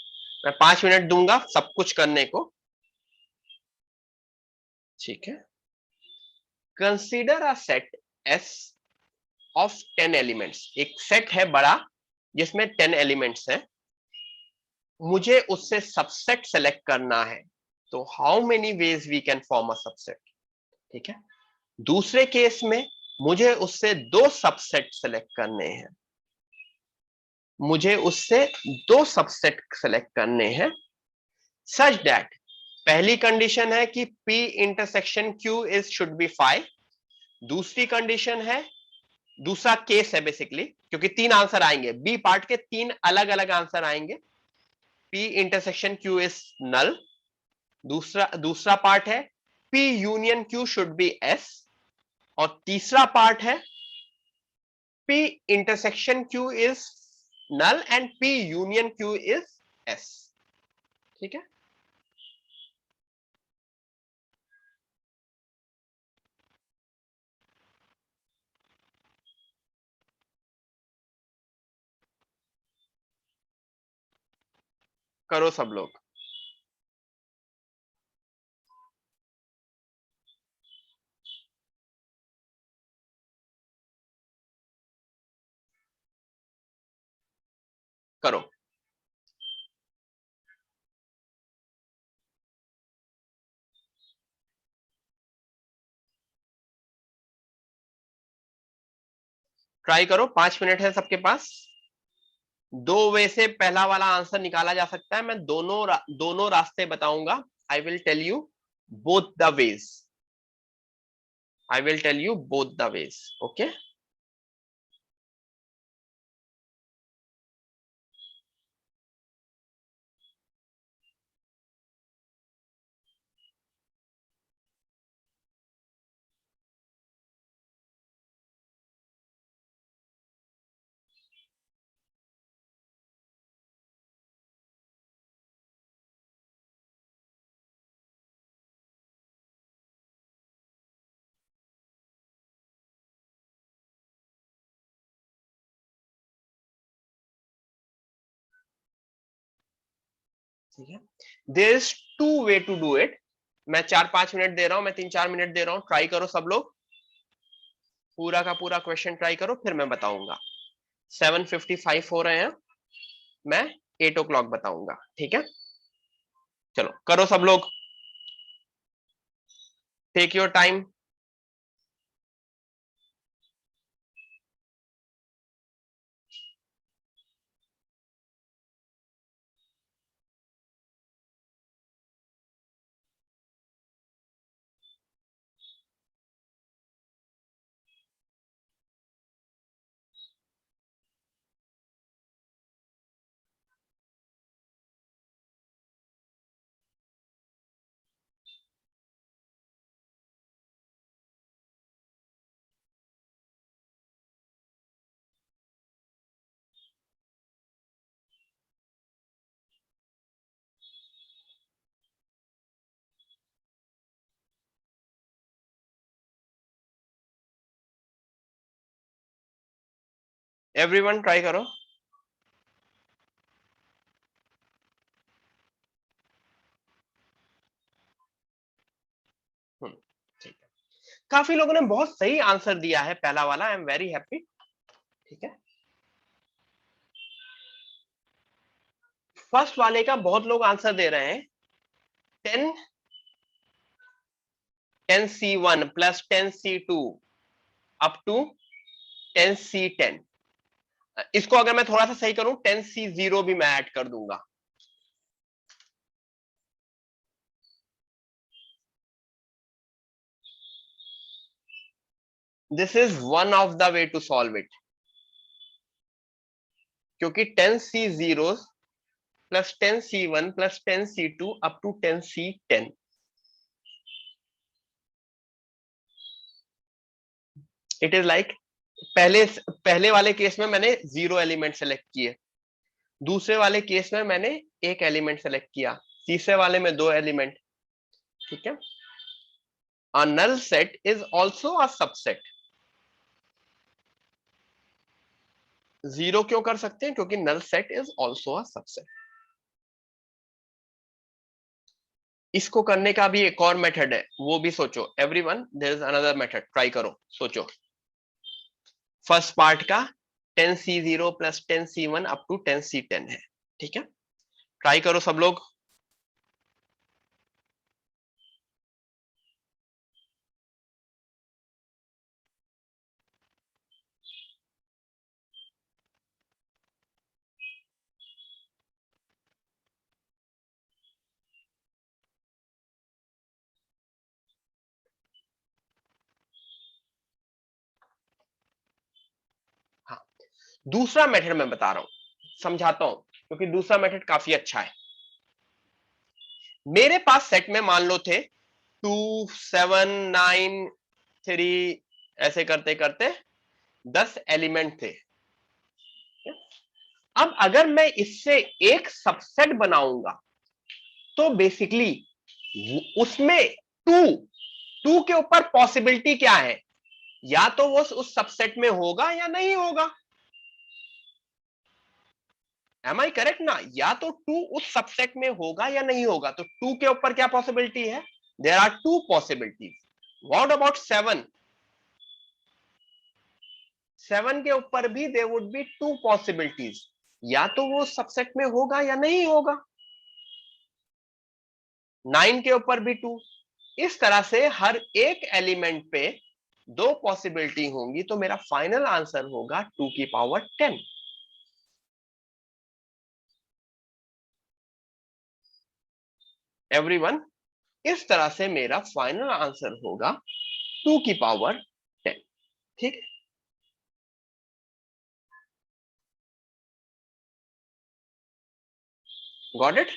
मैं 5 मिनट दूंगा सब कुछ करने को। ठीक है, consider a set S of 10 elements, एक सेट है बड़ा जिसमें 10 एलिमेंट्स हैं, मुझे उससे सबसेट सेलेक्ट करना है, तो how many ways we can form a subset. ठीक है, दूसरे केस में मुझे उससे दो सबसेट सेलेक्ट करने हैं, मुझे उससे दो सबसेट सेलेक्ट करने हैं सच दैट, पहली कंडीशन है कि P intersection Q is should be 5। दूसरी कंडीशन है, दूसरा केस है बेसिकली, क्योंकि तीन आंसर आएंगे, बी पार्ट के तीन अलग अलग आंसर आएंगे। P intersection Q is null. दूसरा पार्ट है P union Q should be S। और तीसरा पार्ट है P intersection Q is null and P union Q is S। ठीक है, करो सब लोग। करो, ट्राई करो, 5 मिनट है सबके पास। दो वे से पहला वाला आंसर निकाला जा सकता है, मैं दोनों रास्ते बताऊंगा। I will tell you both the ways, I will tell you both the ways. Okay, ठीक है, there is two way to do it. मैं 4-5 मिनट दे रहा हूं, मैं 3-4 मिनट दे रहा हूं, ट्राई करो सब लोग, पूरा का पूरा क्वेश्चन ट्राई करो, फिर मैं बताऊंगा। 7:55 हो रहे हैं, मैं 8 o'clock बताऊंगा। ठीक है, चलो करो सब लोग, take your time. Everyone try करो। ठीक है, काफी लोगों ने बहुत सही आंसर दिया है पहला वाला, आई एम वेरी हैप्पी। ठीक है, फर्स्ट वाले का बहुत लोग आंसर दे रहे हैं। 10C1 plus 10C2 up to 10C10। इसको अगर मैं थोड़ा सा सही करूं, 10C0 भी मैं ऐड कर दूंगा। This is one of the way to solve it, क्योंकि 10C0 plus 10C1 plus 10C2 up to 10C10। It is like, पहले वाले केस में मैंने 0 एलिमेंट सेलेक्ट किए, दूसरे वाले केस में मैंने एक एलिमेंट सेलेक्ट किया, तीसरे वाले में 2 एलिमेंट। ठीक है, a null set is also a subset. 0 क्यों कर सकते हैं? क्योंकि null set is also a subset. इसको करने का भी एक और मेथड है, वो भी सोचो everyone, there is another method, try करो, सोचो। फर्स्ट पार्ट का 10C0 plus 10C1 up to 10C10 है। ठीक है, ट्राई करो सब लोग। हाँ, दूसरा मेथड मैं बता रहा हूं, समझाता हूं, क्योंकि दूसरा मेथड काफी अच्छा है। मेरे पास सेट में मान लो थे 2 7 9 3, ऐसे करते करते 10 एलिमेंट थे। अब अगर मैं इससे एक सबसेट बनाऊंगा, तो बेसिकली उसमें टू टू के ऊपर पॉसिबिलिटी क्या है? या तो वो उस सबसेट में होगा या नहीं होगा। एम आई करेक्ट ना? या तो 2 उस सबसेट में होगा या नहीं होगा। तो 2 के ऊपर क्या पॉसिबिलिटी है? There are 2 possibilities. What about 7? 7 के ऊपर भी देयर वुड बी 2 पॉसिबिलिटीज। या तो वो सबसेट में होगा या नहीं होगा। 9 के ऊपर भी 2। इस तरह से हर एक एलिमेंट पे 2 पॉसिबिलिटी होंगी, तो मेरा फाइनल आंसर होगा 2 की पावर 10। एवरीवन, इस तरह से मेरा फाइनल आंसर होगा 2 की पावर 10। ठीक है, got it?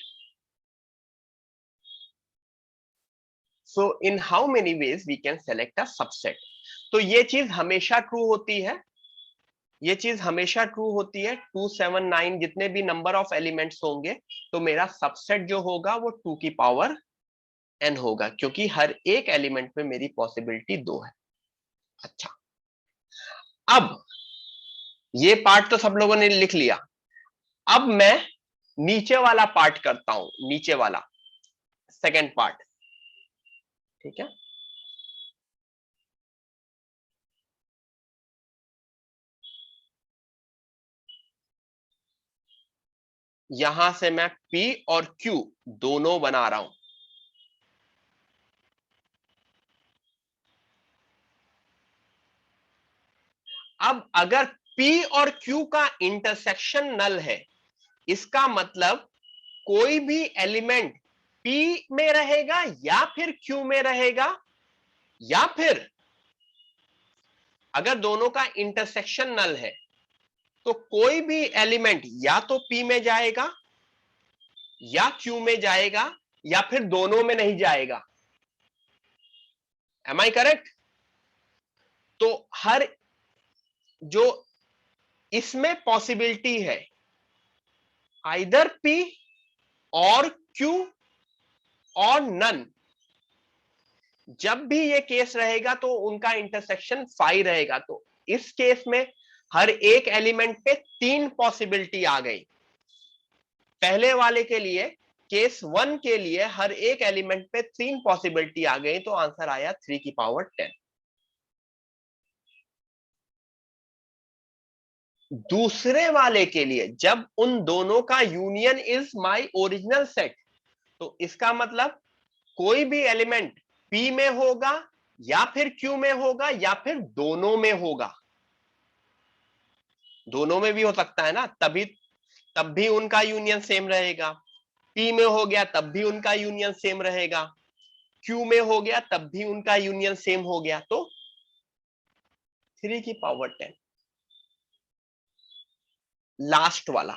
So in how many ways we can select a subset? तो ये चीज हमेशा ट्रू होती है, ये चीज हमेशा ट्रू होती है। 2 7 9 जितने भी नंबर ऑफ एलिमेंट्स होंगे, तो मेरा सबसेट जो होगा वो 2 की पावर n होगा, क्योंकि हर एक एलिमेंट में मेरी पॉसिबिलिटी 2 है। अच्छा, अब ये पार्ट तो सब लोगों ने लिख लिया। अब मैं नीचे वाला पार्ट करता हूं, नीचे वाला सेकेंड पार्ट। ठीक है, यहां से मैं P और Q दोनों बना रहा हूं। अब अगर P और Q का इंटरसेक्शन नल है, इसका मतलब कोई भी एलिमेंट P में रहेगा या फिर Q में रहेगा, या फिर अगर दोनों का इंटरसेक्शन नल है, तो कोई भी एलिमेंट या तो P में जाएगा या Q में जाएगा, या फिर दोनों में नहीं जाएगा। Am I correct? तो हर जो इसमें पॉसिबिलिटी है, आइदर P और Q और नन, जब भी ये केस रहेगा तो उनका इंटरसेक्शन फाई रहेगा। तो इस केस में हर एक एलिमेंट पे 3 पॉसिबिलिटी आ गई। पहले वाले के लिए, केस 1 के लिए हर एक एलिमेंट पे 3 पॉसिबिलिटी आ गई, तो आंसर आया 3 की पावर 10। दूसरे वाले के लिए जब उन दोनों का union is my original set, तो इसका मतलब कोई भी एलिमेंट P में होगा या फिर Q में होगा या फिर दोनों में होगा। दोनों में भी हो सकता है ना, तभी तब भी उनका यूनियन सेम रहेगा। P में हो गया तब भी उनका यूनियन सेम रहेगा, Q में हो गया तब भी उनका यूनियन सेम हो गया, तो 3 की पावर 10। लास्ट वाला,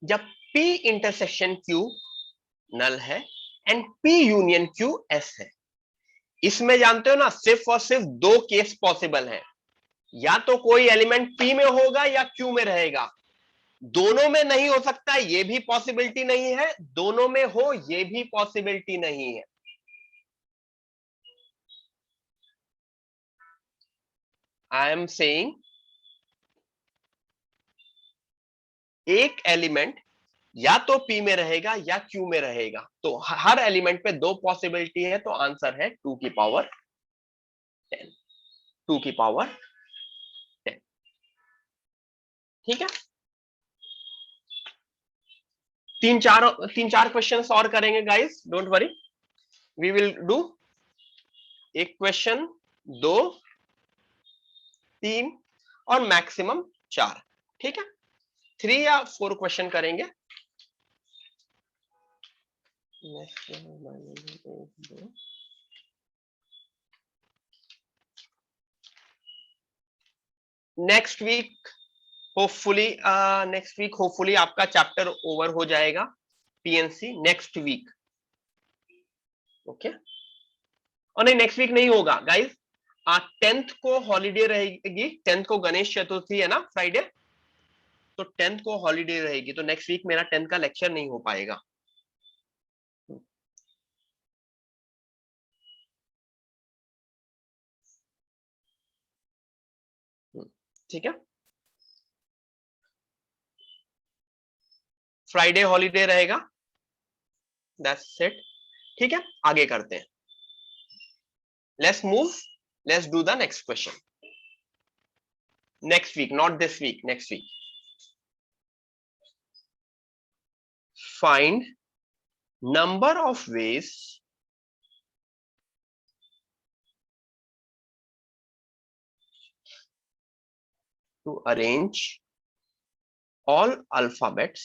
जब P इंटरसेक्शन Q नल है and P union Q S है, इसमें जानते हो ना सिर्फ और सिर्फ 2 केस पॉसिबल है। या तो कोई एलिमेंट P में होगा या Q में रहेगा, दोनों में नहीं हो सकता, ये भी पॉसिबिलिटी नहीं है, दोनों में हो ये भी पॉसिबिलिटी नहीं है। आई एम सेइंग एक एलिमेंट या तो P में रहेगा या Q में रहेगा, तो हर एलिमेंट पे 2 पॉसिबिलिटी है, तो आंसर है 2 की पावर 10। 2 की पावर 10। ठीक है, तीन चार क्वेश्चंस और करेंगे guys, don't worry, we will do एक क्वेश्चन, 2, 3 और मैक्सिमम 4। ठीक है, 3 या 4 क्वेश्चन करेंगे। नेक्स्ट वीक होपफुली आपका चैप्टर ओवर हो जाएगा, पीएनसी नेक्स्ट वीक। ओके, और नहीं नेक्स्ट वीक नहीं होगा गाइस, 10th को हॉलीडे रहेगी, 10th को गणेश चतुर्थी है ना फ्राइडे, तो 10th को हॉलीडे रहेगी, तो नेक्स्ट वीक मेरा 10th का लेक्चर नहीं हो पाएगा। ठीक है, फ्राइडे हॉलीडे रहेगा, दैट्स इट। ठीक है, आगे करते हैं, let's move, let's do the next question. Next week, not this week, next week. Find number of ways to arrange all alphabets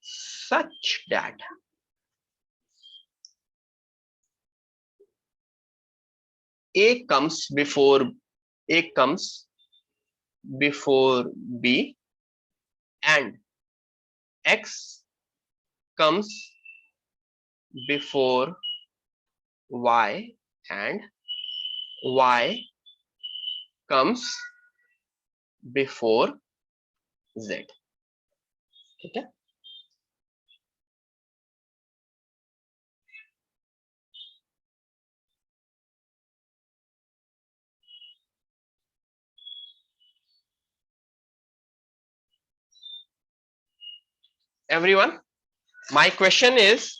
such that A comes before B and X comes before Y and Y comes before Z। ठीक है, everyone, my question is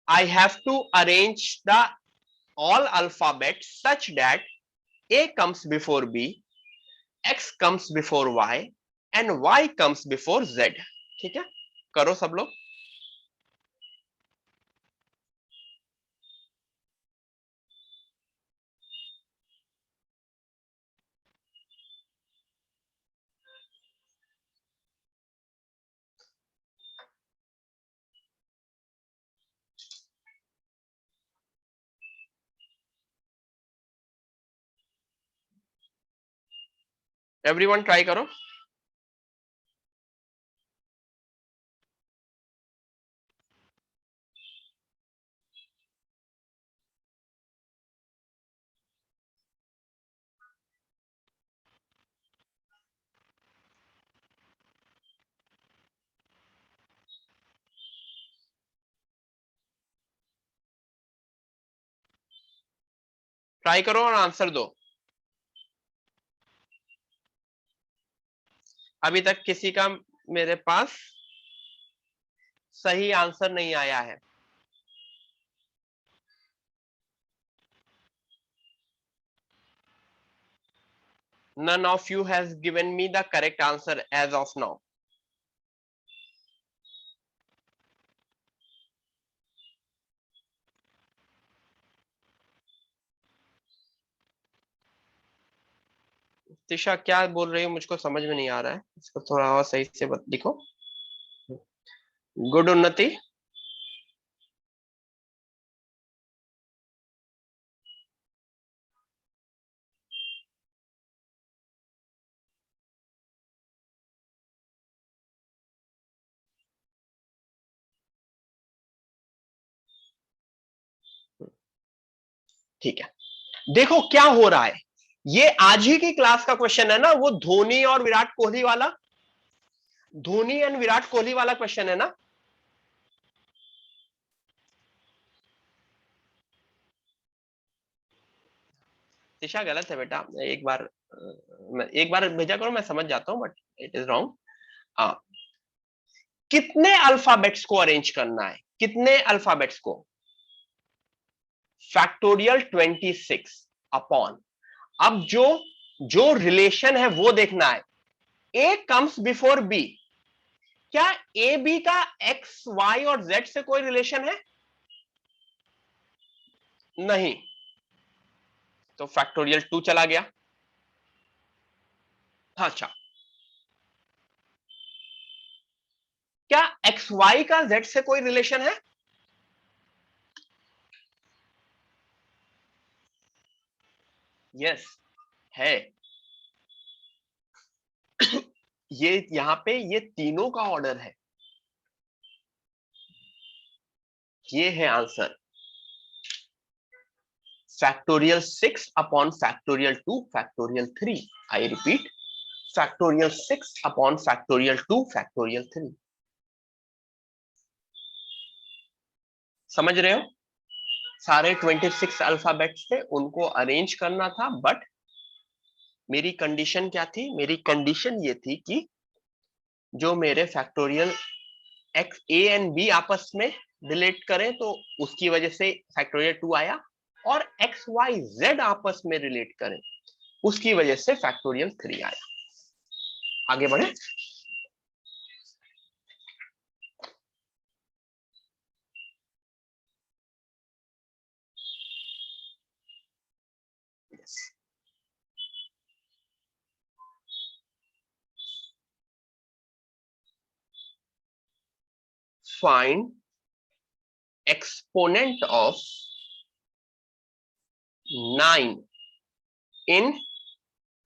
I have to arrange the all alphabets such that A comes before B, X comes before Y and Y comes before Z। ठीक है, करो सब लोग। Everyone try करो। Try करो और आंसर दो। अभी तक किसी का मेरे पास सही आंसर नहीं आया है। None of you has given me the correct answer as of now. Tisha क्या बोल रही हो, मुझको समझ में नहीं आ रहा है, इसको थोड़ा और सही से लिखो। गुड उन्नति। ठीक है, देखो क्या हो रहा है। ये आज ही की क्लास का क्वेश्चन है ना, वो धोनी और विराट कोहली वाला, धोनी एंड विराट कोहली वाला क्वेश्चन है ना। दिशा गलत है बेटा, एक बार भेजा करो, मैं समझ जाता हूं, बट इट इज रॉन्ग। हाँ, कितने अल्फाबेट्स को अरेंज करना है, कितने अल्फाबेट्स को? फैक्टोरियल 26 अपॉन, अब जो जो रिलेशन है वो देखना है। ए कम्स बिफोर बी, क्या ए बी का एक्स वाई और जेड से कोई रिलेशन है? नहीं, तो फैक्टोरियल 2 चला गया। अच्छा, क्या एक्स वाई का जेड से कोई रिलेशन है? यस है। ये यहां पे ये तीनों का ऑर्डर है, ये है answer. Factorial 6 upon factorial 2 factorial 3। I repeat, factorial 6 upon factorial 2 factorial 3। समझ रहे हो? सारे 26 अल्फाबेट्स थे, उनको अरेंज करना था, बट मेरी कंडीशन क्या थी? मेरी कंडीशन ये थी कि जो मेरे factorial X A and B आपस में रिलेट करें, तो उसकी वजह से फैक्टोरियल 2 आया, और एक्स वाई जेड आपस में रिलेट करें, उसकी वजह से फैक्टोरियल 3 आया। आगे बढ़े। Find exponent of 9 in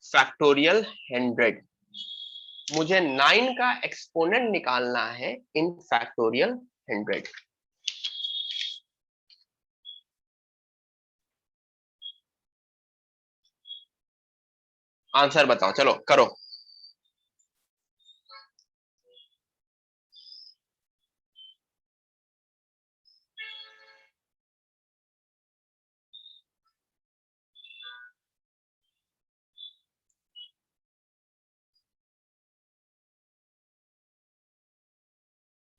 factorial 100। मुझे 9 का एक्सपोनेंट निकालना है इन फैक्टोरियल 100। आंसर बताओ, चलो करो।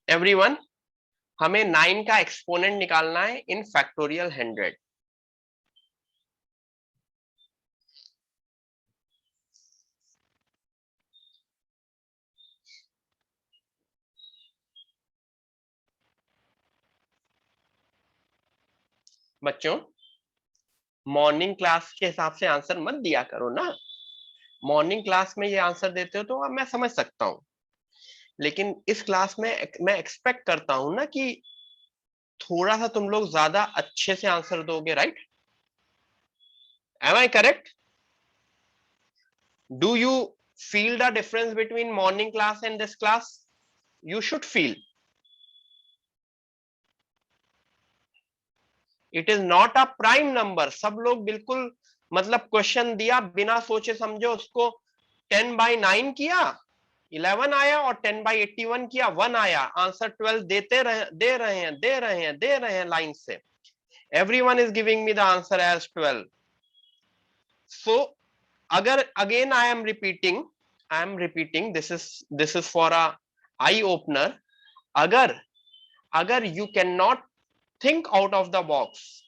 एवरीवन, हमें 9 का एक्सपोनेंट निकालना है इन फैक्टोरियल 100। बच्चों, मॉर्निंग क्लास के हिसाब से आंसर मत दिया करो ना। मॉर्निंग क्लास में ये आंसर देते हो तो अब मैं समझ सकता हूं, लेकिन इस क्लास में मैं एक्सपेक्ट करता हूं ना कि थोड़ा सा तुम लोग ज्यादा अच्छे से आंसर दोगे, right? Am I correct? Do you feel the difference between morning class and this class? You should feel. It is not a prime number. सब लोग बिल्कुल, मतलब क्वेश्चन दिया बिना सोचे समझे उसको 10/9 किया, 11 आया, और 10/81 किया, 1 आया, आंसर 12 दे रहे हैं लाइन से। Everyone is giving me the answer as 12. सो अगर again I am repeating, this is for a eye opener. अगर अगर you can not think out of the box,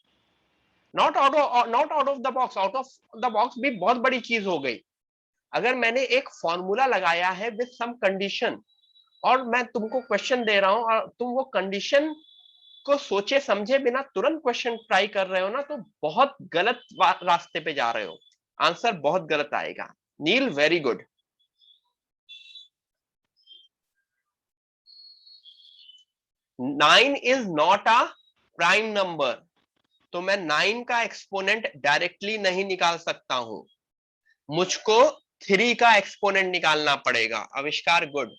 not out of the box, out of the box भी बहुत बड़ी चीज हो गई। अगर मैंने एक फॉर्मूला लगाया है विद सम कंडीशन, और मैं तुमको क्वेश्चन दे रहा हूं और तुम वो कंडीशन को सोचे समझे बिना तुरंत क्वेश्चन ट्राई कर रहे हो ना, तो बहुत गलत रास्ते पे जा रहे हो, आंसर बहुत गलत आएगा। Neel, very good. 9 is not a prime number, तो मैं 9 का एक्सपोनेंट डायरेक्टली नहीं निकाल सकता हूं, मुझको 3 का एक्सपोनेंट निकालना पड़ेगा। आविष्कार, गुड।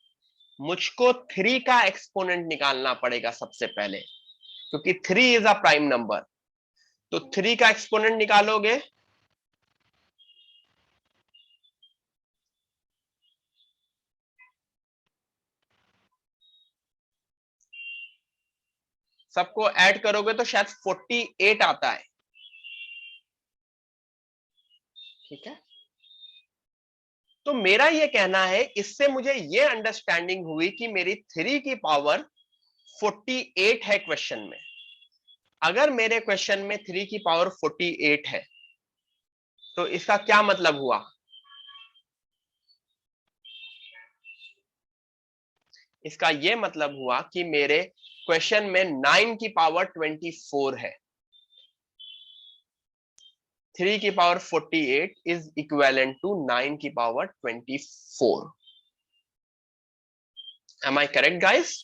मुझको 3 का एक्सपोनेंट निकालना पड़ेगा सबसे पहले, क्योंकि 3 इज अ प्राइम नंबर। तो 3 का एक्सपोनेंट निकालोगे, सबको ऐड करोगे तो शायद 48 आता है। ठीक है, तो मेरा ये कहना है, इससे मुझे ये अंडरस्टैंडिंग हुई कि मेरी 3 की पावर 48 है क्वेश्चन में। अगर मेरे क्वेश्चन में 3 की पावर 48 है, तो इसका क्या मतलब हुआ? इसका यह मतलब हुआ कि मेरे क्वेश्चन में 9 की पावर 24 है। 3 की पावर 48 इज इक्वेलेंट टू 9 की power 24। Am I correct guys?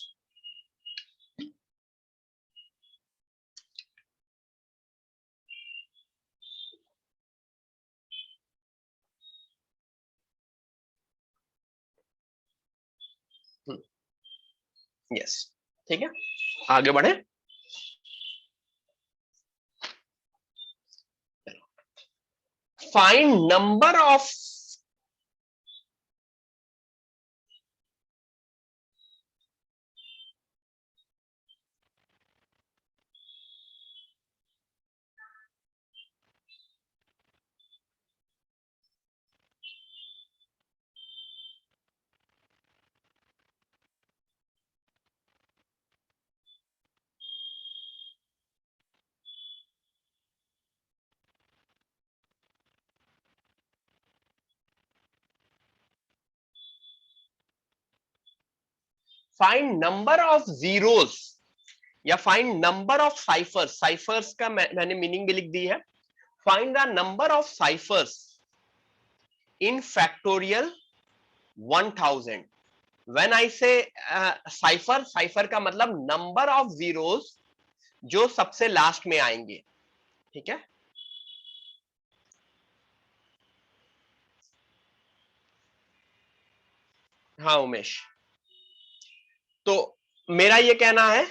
Yes, ठीक है, आगे बढ़े। Find number of find number of zeros या find number of ciphers. Ciphers का मैंने मीनिंग भी लिख दी है। Find the number of ciphers in factorial 1000। When I say cipher, cipher का मतलब नंबर ऑफ जीरोस जो सबसे लास्ट में आएंगे। ठीक है, हाँ उमेश, तो मेरा ये कहना है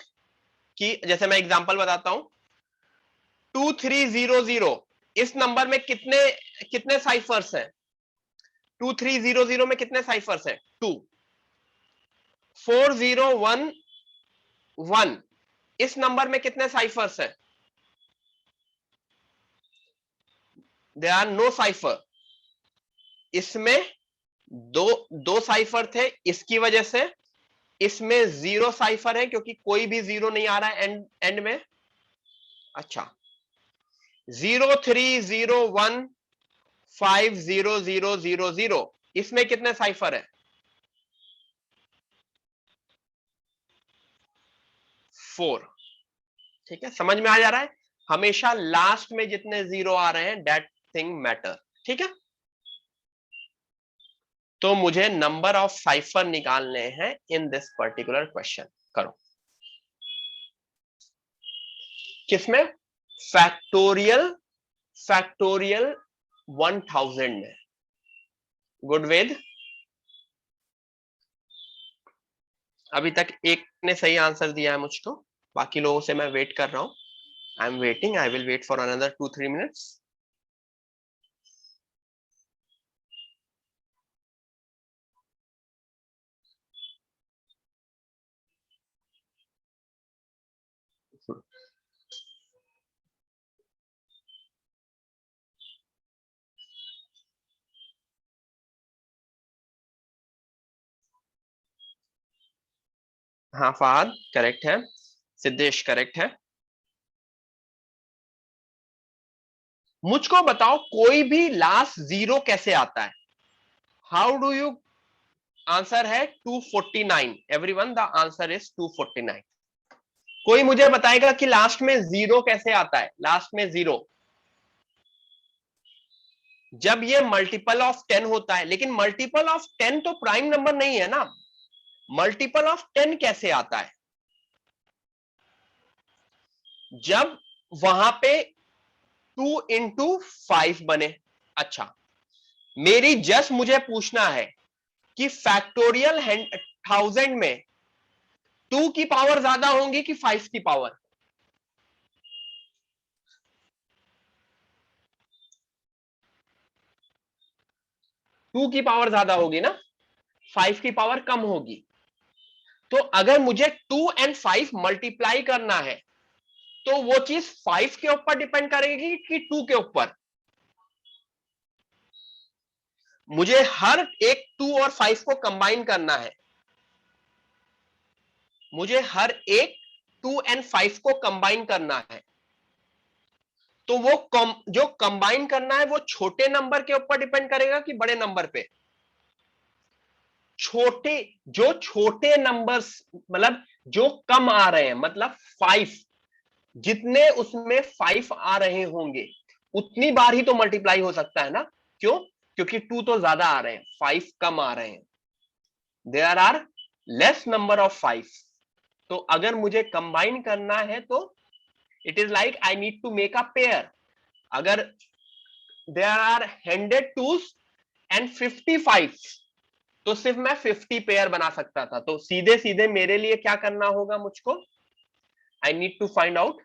कि जैसे मैं एग्जांपल बताता हूं, 2300, इस नंबर में कितने कितने साइफर्स हैं? 2300 में कितने साइफर्स हैं? 2। 4011, इस नंबर में कितने साइफर्स हैं? There are no cipher. इसमें दो दो साइफर थे, इसकी वजह से इसमें 0 साइफर है, क्योंकि कोई भी 0 नहीं आ रहा है एंड में। अच्छा, 03015000, इसमें कितने साइफर है? 4। ठीक है, समझ में आ जा रहा है? हमेशा लास्ट में जितने 0 आ रहे हैं, दैट थिंग मैटर। ठीक है, तो मुझे नंबर ऑफ साइफर निकालने हैं इन दिस पर्टिकुलर क्वेश्चन। करो, किसमें? फैक्टोरियल, फैक्टोरियल 1000 में। गुड वेद, अभी तक एक ने सही आंसर दिया है मुझको, बाकी लोगों से मैं वेट कर रहा हूं। I am waiting, I will wait for another 2-3 minutes. हाँ फहद करेक्ट है, सिद्धेश करेक्ट है। मुझको बताओ कोई भी लास्ट जीरो कैसे आता है? How do you? आंसर है 249। Everyone the answer is 249। कोई मुझे बताएगा कि लास्ट में जीरो कैसे आता है? लास्ट में जीरो जब ये मल्टीपल ऑफ 10 होता है, लेकिन मल्टीपल ऑफ 10 तो प्राइम नंबर नहीं है ना। मल्टीपल ऑफ 10 कैसे आता है? जब वहां पे 2 into 5 बने। अच्छा, मेरी जस्ट मुझे पूछना है कि फैक्टोरियल 1000 में 2 की पावर ज्यादा होंगी कि 5 की पावर? 2 की पावर ज्यादा होगी ना, 5 की पावर कम होगी। तो अगर मुझे 2 and 5 मल्टीप्लाई करना है तो वो चीज 5 के ऊपर डिपेंड करेगी कि 2 के ऊपर? मुझे हर एक 2 और 5 को कंबाइन करना है। मुझे हर एक 2 and 5 को कंबाइन करना है। तो वो जो कंबाइन करना है वो छोटे नंबर के ऊपर डिपेंड करेगा कि बड़े नंबर पे? छोटे, जो छोटे नंबर्स, मतलब जो कम आ रहे हैं, मतलब 5, जितने उसमें 5 आ रहे होंगे उतनी बार ही तो मल्टीप्लाई हो सकता है ना। क्यों? क्योंकि 2 तो ज्यादा आ रहे हैं, 5 कम आ रहे हैं। There are less number of 5। तो अगर मुझे कंबाइन करना है तो it is like I need to make a pair. अगर there are 100 2s and 50 5s, तो सिर्फ मैं 50 पेयर बना सकता था। तो सीधे सीधे मेरे लिए क्या करना होगा मुझको? I need to find out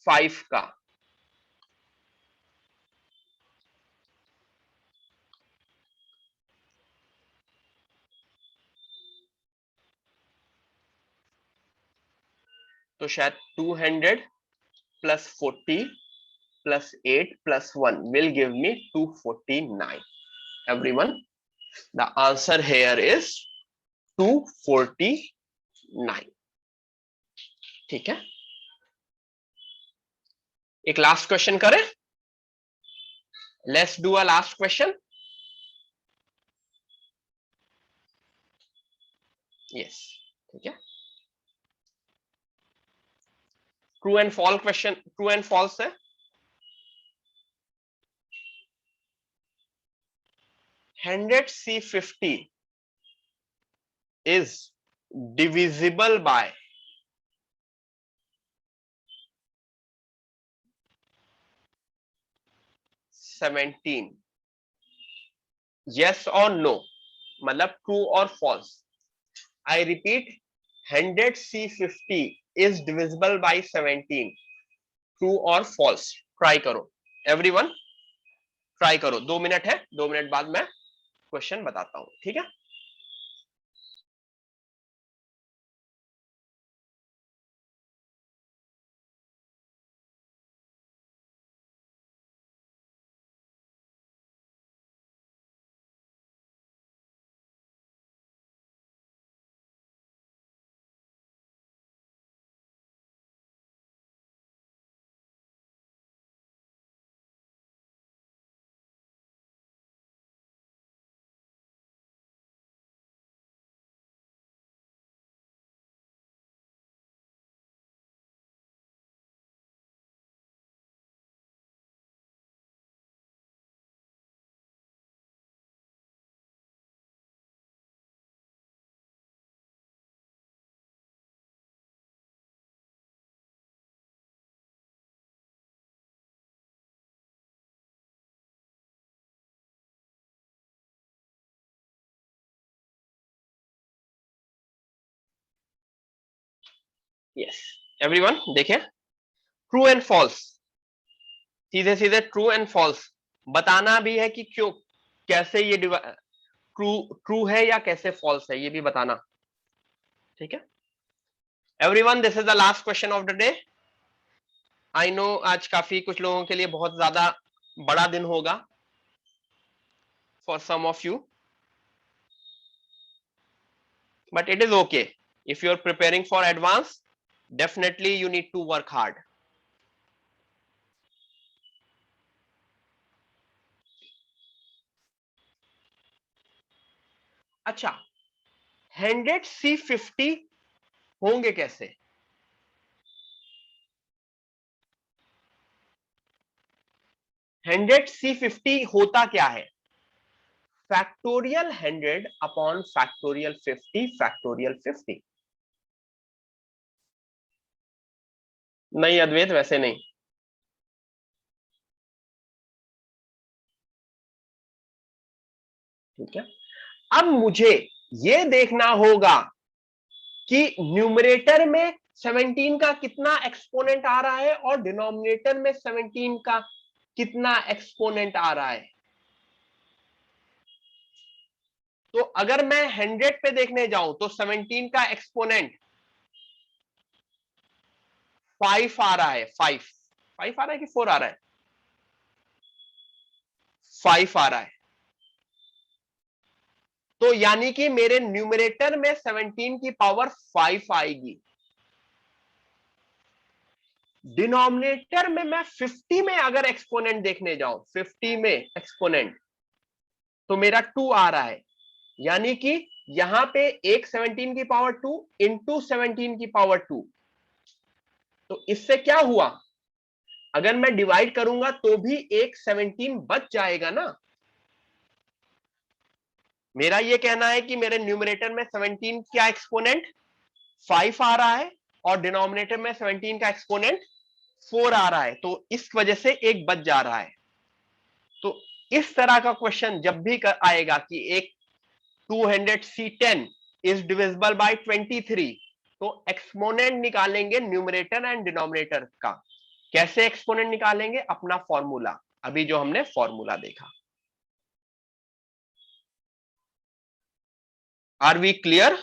5 का। तो शायद 200 plus 40 plus 8 plus 1 will give me 249। everyone, the answer here is 249। ठीक है, एक लास्ट क्वेश्चन करें। Let's do a last question. Yes, ठीक है। True and false question, true and false है। 100C50 is divisible by 17। yes or no, मतलब true और false. I repeat, 100C50 is divisible by 17। True और false? Try करो everyone, try करो। 2 minute है, 2 minute बाद मैं क्वेश्चन बताता हूं, ठीक है। यस एवरीवन, देखिए ट्रू एंड फॉल्स, सीधे सीधे ट्रू एंड फॉल्स बताना भी है कि क्यों, कैसे ये ट्रू ट्रू है या कैसे फॉल्स है, ये भी बताना, ठीक है। Everyone, this is the last question of the day. I know आज काफी कुछ लोगों के लिए बहुत ज्यादा बड़ा दिन होगा, for some of you. but it is okay. If you're preparing for advance, definitely you need to work hard. अच्छा, 100 C50 होंगे कैसे? 100 C50 होता क्या है? Factorial 100 upon factorial 50 factorial 50। नहीं अद्वैत, वैसे नहीं। ठीक है, अब मुझे ये देखना होगा कि न्यूमरेटर में 17 का कितना एक्सपोनेंट आ रहा है और डिनोमिनेटर में 17 का कितना एक्सपोनेंट आ रहा है। तो अगर मैं 100 पे देखने जाऊं तो 17 का एक्सपोनेंट 5 आ रहा है। 5 आ रहा है कि 4 आ रहा है? 5 आ रहा है। तो यानी कि मेरे न्यूमरेटर में 17 की पावर 5 आएगी। डिनोमिनेटर में मैं 50 में अगर एक्सपोनेंट देखने जाऊं, 50 में एक्सपोनेंट, तो मेरा 2 आ रहा है। यानी कि यहां पे एक 17 की पावर 2 इंटू 17 की पावर 2। तो इससे क्या हुआ, अगर मैं डिवाइड करूंगा तो भी एक 17 बच जाएगा ना। मेरा ये कहना है कि मेरे न्यूमरेटर में 17 का एक्सपोनेंट 5 आ रहा है और डिनोमिनेटर में 17 का एक्सपोनेंट 4 आ रहा है, तो इस वजह से एक बच जा रहा है। तो इस तरह का क्वेश्चन जब भी आएगा कि एक 200C10 इज डिविजिबल बाय 23, तो एक्सपोनेंट निकालेंगे न्यूमरेटर एंड डिनोमिनेटर का। कैसे एक्सपोनेंट निकालेंगे? अपना फॉर्मूला, अभी जो हमने फॉर्मूला देखा। Are we clear?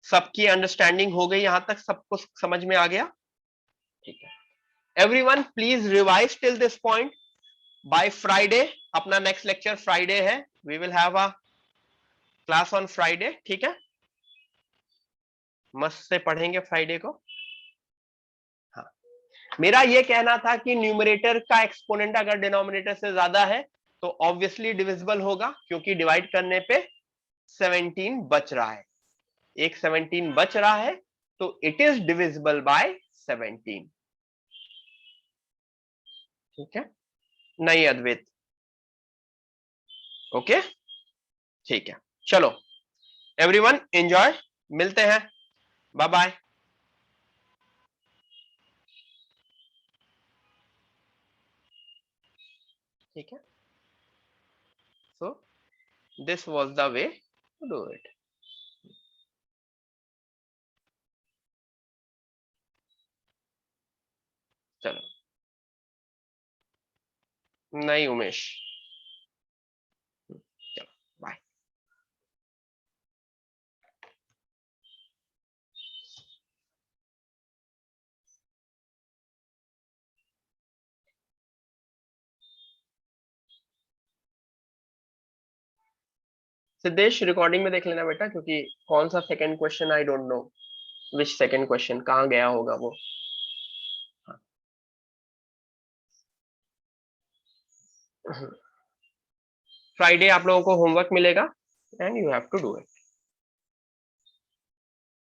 सबकी अंडरस्टैंडिंग हो गई? यहां तक सबको समझ में आ गया? ठीक है, everyone please revise till this point. By Friday, अपना नेक्स्ट लेक्चर फ्राइडे है, we will have a class on Friday. ठीक है, मस्त से पढ़ेंगे फ्राइडे को। हाँ, मेरा ये कहना था कि न्यूमरेटर का एक्सपोनेंट अगर डिनोमिनेटर से ज्यादा है तो ऑब्वियसली डिविजिबल होगा, क्योंकि डिवाइड करने पे 17 बच रहा है। एक 17 बच रहा है, तो इट इज डिविजिबल बाय 17। ठीक है, नहीं अद्वैत? ओके, ठीक है, चलो एवरीवन एंजॉय, मिलते हैं, बाय बाय। ठीक है, so this was the way to do it. चलो, नहीं उमेश, चलो बाय। सिद्धेश रिकॉर्डिंग में देख लेना बेटा, क्योंकि कौन सा second question I don't know which second question कहाँ गया होगा वो। फ्राइडे आप लोगों को होमवर्क मिलेगा and you have to do it.